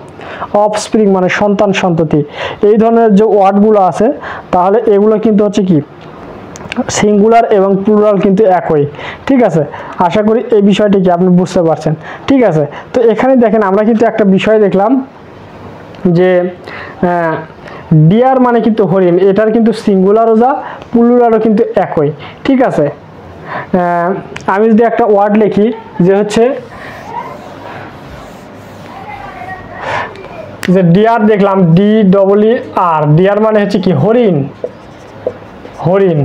অফস্প্রিং মানে সন্তান সন্ততি। এই ধরনের যে ওয়ার্ডগুলো আছে তাহলে এগুলো কিন্তু হচ্ছে কি সিঙ্গুলার এবং প্লুরাল কিন্তু একই। ঠিক আছে, আশা করি এই বিষয়টি কি আপনি বুঝতে পারছেন। ঠিক আছে, তো এখানে দেখেন আমরা কিন্তু একটা বিষয় দেখলাম যে ডিয়ার মানে কিন্তু হরিণ, এটার কিন্তু সিঙ্গুলারও যা প্লুরালও কিন্তু একই। ঠিক আছে, আমি যদি একটা ওয়ার্ড লিখি যে হচ্ছে যে ডিয়ার দেখলাম DEER, ডিয়ার মানে হচ্ছে কি হরিণ, হরিণ।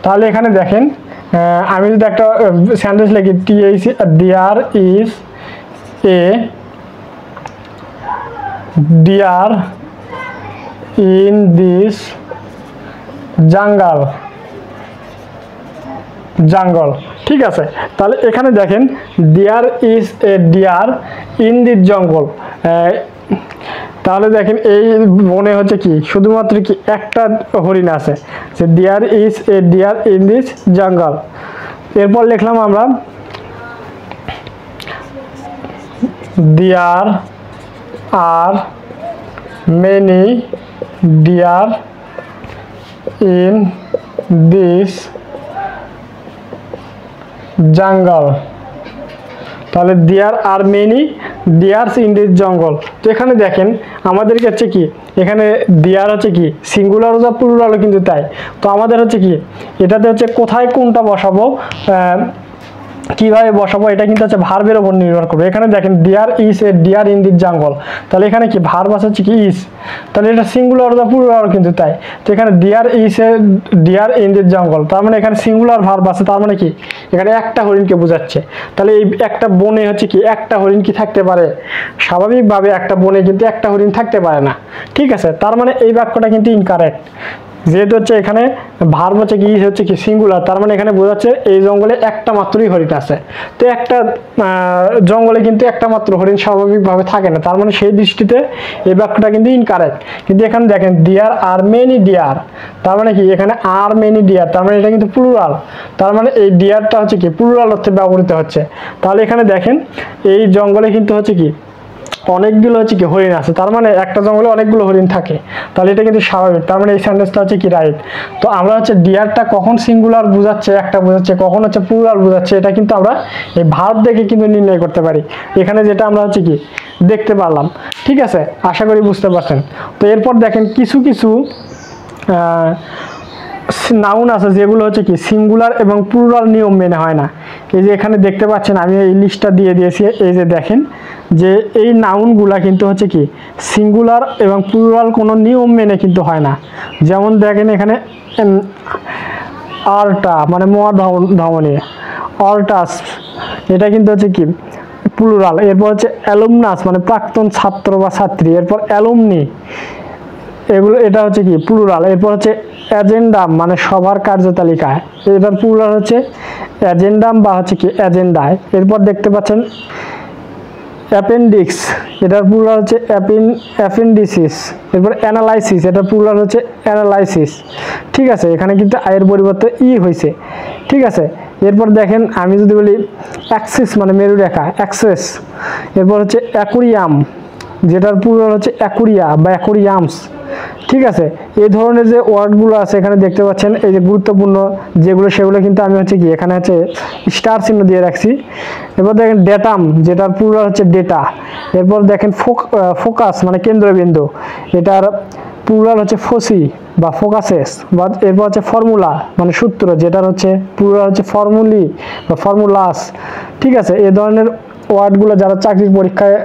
তাহলে এখানে দেখেন আমি যদি একটা সেন্টেন্স লিখি there is a deer in this jungle, ঠিক আছে। তাহলে এখানে দেখেন there is a deer in this jungle, তাহলে দেখেন এই বনে হচ্ছে কি শুধুমাত্র কি একটা হরিণ আছে, যে there is a deer in this jungle. এরপর লিখলাম আমরা there are many deer in this jungle. তাহলে there are many deers in this jungle. তো এখানে দেখেন আমাদেরকে হচ্ছে কি এখানে ডিয়ার হচ্ছে কি সিঙ্গুলার যা প্লুরালও কিন্তু তাই। তো আমাদের হচ্ছে কি এটাতে হচ্ছে কোথায় কোনটা বসাবো, কিভাবে বসাবো, এটা কিন্তু হচ্ছে ভার্বের উপর নির্ভর করবে। এখানে দেখেন there is a deer in this jungle, তাহলে এখানে কি ভার্ব আছে হচ্ছে কি ইজ, তাহলে এটা সিঙ্গুলার যা প্লুরাল কিন্তু তাই। তো এখানে there is a deer in this jungle, তার মানে এখানে সিঙ্গুলার ভার্ব আছে, তার মানে কি এখানে একটা হরিণকে বোঝাচ্ছে। তাহলে এই একটা বনে হচ্ছে কি একটা হরিণ কি থাকতে পারে, স্বাভাবিকভাবে একটা বনে কিন্তু একটা হরিণ থাকতে পারে না, ঠিক আছে। তার মানে এই বাক্যটা কিন্তু ইনকারেক্ট, যেহেতু হচ্ছে এখানে ভার্ব হচ্ছে কি হচ্ছে কি সিঙ্গুলার, তার মানে এখানে বোঝাচ্ছে এই জঙ্গলে একটা মাত্রই হরিণ আছে। তো একটা জঙ্গলে কিন্তু একটা মাত্র হরিণ স্বাভাবিকভাবে থাকে না, তার মানে সেই দৃষ্টিতে এই বাক্যটা কিন্তু ইনকারেক্ট। কিন্তু এখানে দেখেন ডিয়ার আর মেনি ডিয়ার, তার মানে কি এখানে আর মেনি ডিয়ার, তার মানে এটা কিন্তু প্লুরাল, তার মানে এই ডিয়ারটা হচ্ছে কি প্লুরাল অর্থে ব্যবহৃত হচ্ছে। তাহলে এখানে দেখেন এই জঙ্গলে কিন্তু হচ্ছে কি অনেকগুলো হচ্ছে কি হরিণ আছে, তার মানে একটা জঙ্গলে অনেকগুলো হরিণ থাকে, তাহলে এটা কিন্তু স্বাভাবিক, তার মানে এই সেন্টেন্সটা হচ্ছে কি রাইট। তো আমরা হচ্ছে ডিয়ারটা কখন সিঙ্গুলার বোঝাচ্ছে একটা বোঝাচ্ছে, কখন হচ্ছে প্লুরাল বোঝাচ্ছে, এটা কিন্তু আমরা এই ভার্ব দেখে কিন্তু নির্ণয় করতে পারি, এখানে যেটা আমরা হচ্ছে কি দেখতে পারলাম, ঠিক আছে। আশা করি বুঝতে পারছেন। তো এরপর দেখেন কিছু কিছু নাউন আছে যেগুলো হচ্ছে কি সিঙ্গুলার এবং প্লুরাল নিয়ম মেনে হয় না। এই যে এখানে দেখতে পাচ্ছেন আমি এই লিস্টটা দিয়ে দিয়েছি, এই যে দেখেন যে এই নাউনগুলা কিন্তু হচ্ছে কি সিঙ্গুলার এবং প্লুরাল কোনো নিয়ম মেনে কিন্তু হয় না। যেমন দেখেন এখানে আরটা মানে মোয়া ধমনী, অর্টাস এটা কিন্তু হচ্ছে কি প্লুরাল। এরপর হচ্ছে অ্যালুমনাস মানে প্রাক্তন ছাত্র বা ছাত্রী, এরপর অ্যালুমনি এগুলো এটা হচ্ছে কি প্লুরাল। এরপর হচ্ছে অ্যাজেন্ডাম মানে সবার কার্যতালিকায়, এবার প্লুরাল হচ্ছে অ্যাজেন্ডাম বা হচ্ছে কি অ্যাজেন্ডায়। এরপর দেখতে পাচ্ছেন অ্যাপেন্ডিক্স, এটার প্লুরাল হচ্ছে অ্যাপেন্ডিসিস। এরপর অ্যানালাইসিস, এটার প্লুরাল হচ্ছে অ্যানালাইসিস, ঠিক আছে। এখানে কিন্তু আয়ের পরিবর্তে ই হয়েছে, ঠিক আছে। এরপর দেখেন আমি যদি বলি অ্যাক্সিস মানে মেরুরেখা, অ্যাক্সেস। এরপর হচ্ছে অ্যাকুরিয়াম, যেটার প্লুরাল হচ্ছে অ্যাকুরিয়া বা অ্যাকুরিয়ামস, ঠিক আছে। এই ধরনের যে ওয়ার্ডগুলো আছে এখানে দেখতে পাচ্ছেন এই যে গুরুত্বপূর্ণ যেগুলো সেগুলো কিন্তু আমি হচ্ছে কি এখানে হচ্ছে স্টার চিহ্ন দিয়ে রাখছি। এরপর দেখেন ডেটাম, যেটার প্লুরাল হচ্ছে ডেটা। এরপর দেখেন ফোকাস মানে কেন্দ্রবিন্দু, এটার প্লুরাল হচ্ছে ফোসি বা ফোকাসেস। বা এরপর হচ্ছে ফর্মুলা মানে সূত্র, যেটার হচ্ছে প্লুরাল হচ্ছে ফর্মুলি বা ফর্মুলাস, ঠিক আছে। এই ধরনের ওয়ার্ডগুলো যারা চাকরির পরীক্ষায়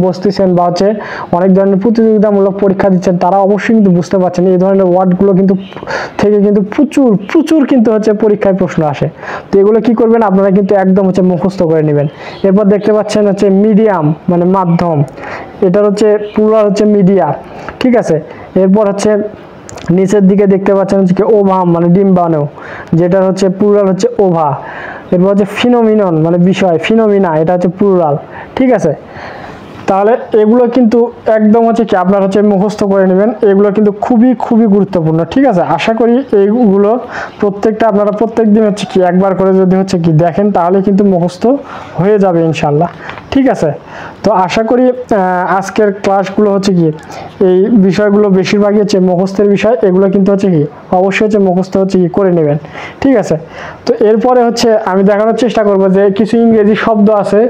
বসতেছেন বা হচ্ছে অনেক ধরনের প্রতিযোগিতামূলক পরীক্ষা দিচ্ছেন তারা অবশ্যই কিন্তু বুঝতে পারছেন এই ধরনের ওয়ার্ডগুলো কিন্তু থেকে কিন্তু প্রচুর প্রচুর কিন্তু হচ্ছে পরীক্ষায় প্রশ্ন আসে। তো এগুলো কি করবেন আপনারা কিন্তু একদম হচ্ছে মুখস্থ করে নেবেন। এরপর দেখতে পাচ্ছেন হচ্ছে মিডিয়াম মানে মাধ্যম, এটার হচ্ছে প্লুরাল হচ্ছে মিডিয়া, ঠিক আছে। এরপর হচ্ছে নিচের দিকে দেখতে পাচ্ছেন হচ্ছে ওভাম মানে ডিম্বাণু, যেটার হচ্ছে প্লুরাল হচ্ছে ওভা। এরপর হচ্ছে ফিনোমিনন মানে বিষয়, ফিনোমিনা এটা হচ্ছে প্লুরাল, ঠিক আছে। তাহলে এগুলো কিন্তু একদম হচ্ছে কি আপনারা হচ্ছে মুখস্থ করে নেবেন, এগুলো কিন্তু খুবই খুবই গুরুত্বপূর্ণ, ঠিক আছে। আশা করি এইগুলো প্রত্যেকটা আপনারা প্রত্যেক দিন হচ্ছে কি একবার করে যদি হচ্ছে কি দেখেন তাহলে কিন্তু মুখস্থ হয়ে যাবে ইনশাল্লাহ, ঠিক আছে। তো আশা করি আজকের ক্লাসগুলো হচ্ছে কি এই বিষয়গুলো বেশিরভাগই হচ্ছে মুখস্থের বিষয়, এগুলো কিন্তু হচ্ছে কি অবশ্যই হচ্ছে মুখস্থ হচ্ছে কি করে নেবেন, ঠিক আছে। তো এরপরে হচ্ছে আমি দেখানোর চেষ্টা করব যে কিছু ইংরেজি শব্দ আছে,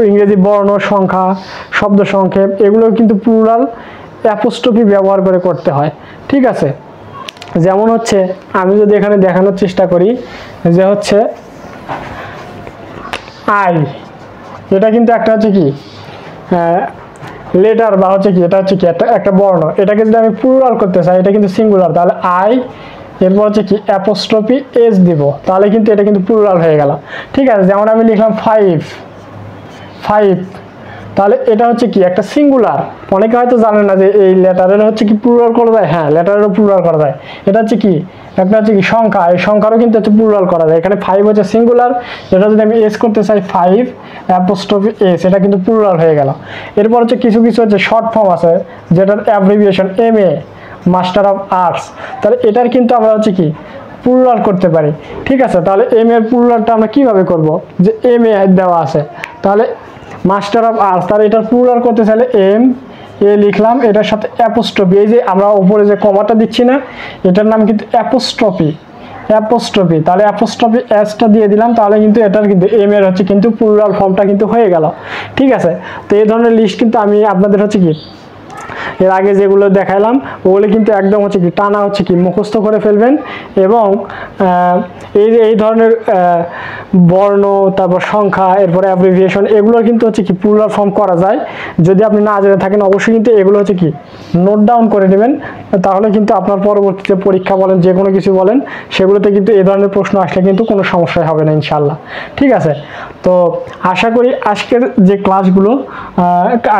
ইংরেজি বর্ণ সংখ্যা শব্দ সংক্ষেপ, এগুলো কিন্তু প্লুরাল অ্যাপোস্ট্রফি ব্যবহার করে করতে হয়, ঠিক আছে। যেমন হচ্ছে আমি যদি এখানে দেখানোর চেষ্টা করি যে হচ্ছে আই, এটা কিন্তু একটা হচ্ছে কি লেটার বা হচ্ছে কি এটা হচ্ছে কি একটা বর্ণ, এটাকে যদি আমি প্লুরাল করতে চাই, এটা কিন্তু সিঙ্গুলার, তাহলে আই এরপর হচ্ছে কি অ্যাপোস্ট্রফি এস দিব, তাহলে কিন্তু এটা কিন্তু প্লুরাল হয়ে গেল। ঠিক আছে, যেমন আমি লিখলাম 5, তাহলে এটা হচ্ছে কি একটা সিঙ্গুলার। অনেকে হয়তো জানেন না যে এই লেটারের হচ্ছে কি প্লুরাল করা যায়। হ্যাঁ, লেটারেরও প্লুরাল করা যায়। এটা হচ্ছে কি একটা হচ্ছে কি সংখ্যা, এই সংখ্যারও কিন্তু হচ্ছে প্লুরাল করা যায়। এখানে 5 হচ্ছে সিঙ্গুলার, এটা যদি আমি এস করতে চাই 5 অ্যাপোস্ট্রফি এস, এটা কিন্তু প্লুরাল হয়ে গেল। এরপর হচ্ছে কিছু হচ্ছে শর্ট ফর্ম আছে, যেটার abbreviation MA, master of arts, তাহলে এটার কিন্তু আমরা হচ্ছে কি প্লুরাল করতে পারি। ঠিক আছে, তাহলে এম এর প্লুরালটা আমরা কিভাবে করব, যে MA দেওয়া আছে, তাহলে মাস্টার অফ আর্টস, তাহলে এটার প্লুরাল করতে চাইলে MA লিখলাম, এটার সাথে অ্যাপোস্ট্রফি, এই যে আমরা উপরে যে কমাটা দিচ্ছি না, এটার নাম কিন্তু অ্যাপোস্ট্রফি, তাহলে অ্যাপোস্ট্রফি এসটা দিয়ে দিলাম, তাহলে কিন্তু এটার কিন্তু এম এর হচ্ছে কিন্তু প্লুরাল ফর্মটা কিন্তু হয়ে গেল। ঠিক আছে, তো এই ধরনের লিস্ট কিন্তু আমি আপনাদের হচ্ছে কি এর আগে যেগুলো দেখাইলাম ওগুলো কিন্তু একদম হচ্ছে কি টানা হচ্ছে কি মুখস্থ করে ফেলবেন, এবং এই ধরনের বর্ণ, তারপর সংখ্যা, এরপরে অ্যাব্রিভিয়েশন, এগুলো কিন্তু হচ্ছে কি প্লুরাল ফর্ম করা যায়। যদি আপনি না জেনে থাকেন অবশ্যই কিন্তু এগুলো হচ্ছে কি নোট ডাউন করে নেবেন, তাহলে কিন্তু আপনার পরবর্তীতে পরীক্ষা বলেন, যে কোনো কিছু বলেন, সেগুলোতে কিন্তু এই ধরনের প্রশ্ন আসলে কিন্তু কোনো সমস্যাই হবে না ইনশাল্লাহ। ঠিক আছে, তো আশা করি আজকের যে ক্লাসগুলো,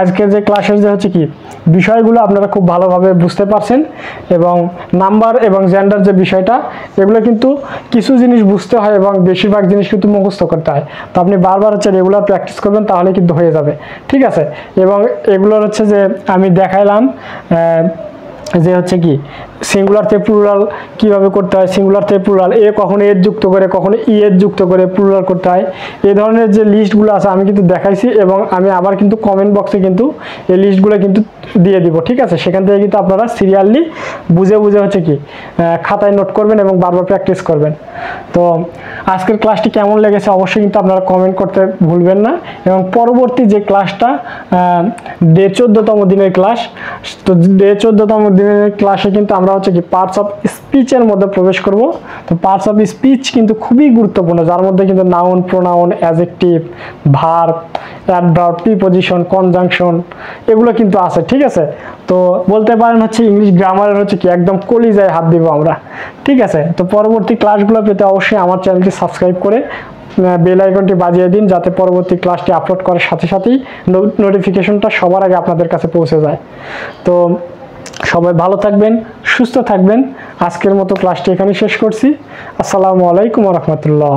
আজকের যে ক্লাসের যে হচ্ছে কি বিষয়গুলো আপনারা খুব ভালোভাবে বুঝতে পারছেন, এবং নাম্বার এবং জেন্ডার যে বিষয়টা, এগুলো কিন্তু কিছু জিনিস বুঝতে হয় এবং বেশিরভাগ জিনিস কিন্তু মুখস্থ করতে হয়। তো আপনি বারবার হচ্ছে রেগুলার প্র্যাকটিস করবেন, তাহলে কিন্তু হয়ে যাবে। ঠিক আছে, এবং এগুলোর হচ্ছে যে আমি দেখাইলাম যে হচ্ছে কি সিঙ্গুলার থেকে প্লুরাল কিভাবে করতে হয়, সিঙ্গুলার থেকে প্লুরাল কখনো এর যুক্ত করে, কখনো এর যুক্ত করে প্লুরাল করতে হয়, এই ধরনের যে লিস্টগুলো আছে আমি কিন্তু দেখাইছি, এবং আমি আবার কিন্তু কমেন্ট বক্সে কিন্তু এই লিস্টগুলো কিন্তু দিয়ে দিব। ঠিক আছে, সেখান থেকে কিন্তু আপনারা সিরিয়ালি বুঝে হচ্ছে কি খাতায় নোট করবেন এবং বারবার প্র্যাকটিস করবেন। তো আজকের ক্লাসটি কেমন লেগেছে অবশ্যই কিন্তু আপনারা কমেন্ট করতে ভুলবেন না, এবং পরবর্তী যে ক্লাসটা ডে 14তম দিনের ক্লাস, তো ডে 14তম দিনের ক্লাসে কিন্তু আমরা হচ্ছে কি পার্টস অফ স্পিচের মধ্যে প্রবেশ করব। তো পার্টস অফ স্পিচ কিন্তু খুবই গুরুত্বপূর্ণ, যার মধ্যে কিন্তু noun, pronoun, adjective, verb, adverb, preposition, conjunction, এগুলো কিন্তু আছে। ঠিক আছে, তো বলতে পারেন হচ্ছে ইংলিশ গ্রামারের হচ্ছে কি একদম কলিজায় হাত দিব আমরা। ঠিক আছে, তো পরবর্তী ক্লাসগুলো পেতে অবশ্যই আমার চ্যানেলটি সাবস্ক্রাইব করে বেল আইকনটি বাজিয়ে দিন, যাতে পরবর্তী ক্লাসটি আপলোড করার সাথে সাথেই নোটিফিকেশনটা সবার আগে আপনাদের কাছে পৌঁছে যায়। তো সবাই ভালো থাকবেন, সুস্থ থাকবেন। আজকের মতো ক্লাসটি এখানে শেষ করছি। আসসালামু আলাইকুম ওয়া রাহমাতুল্লাহ।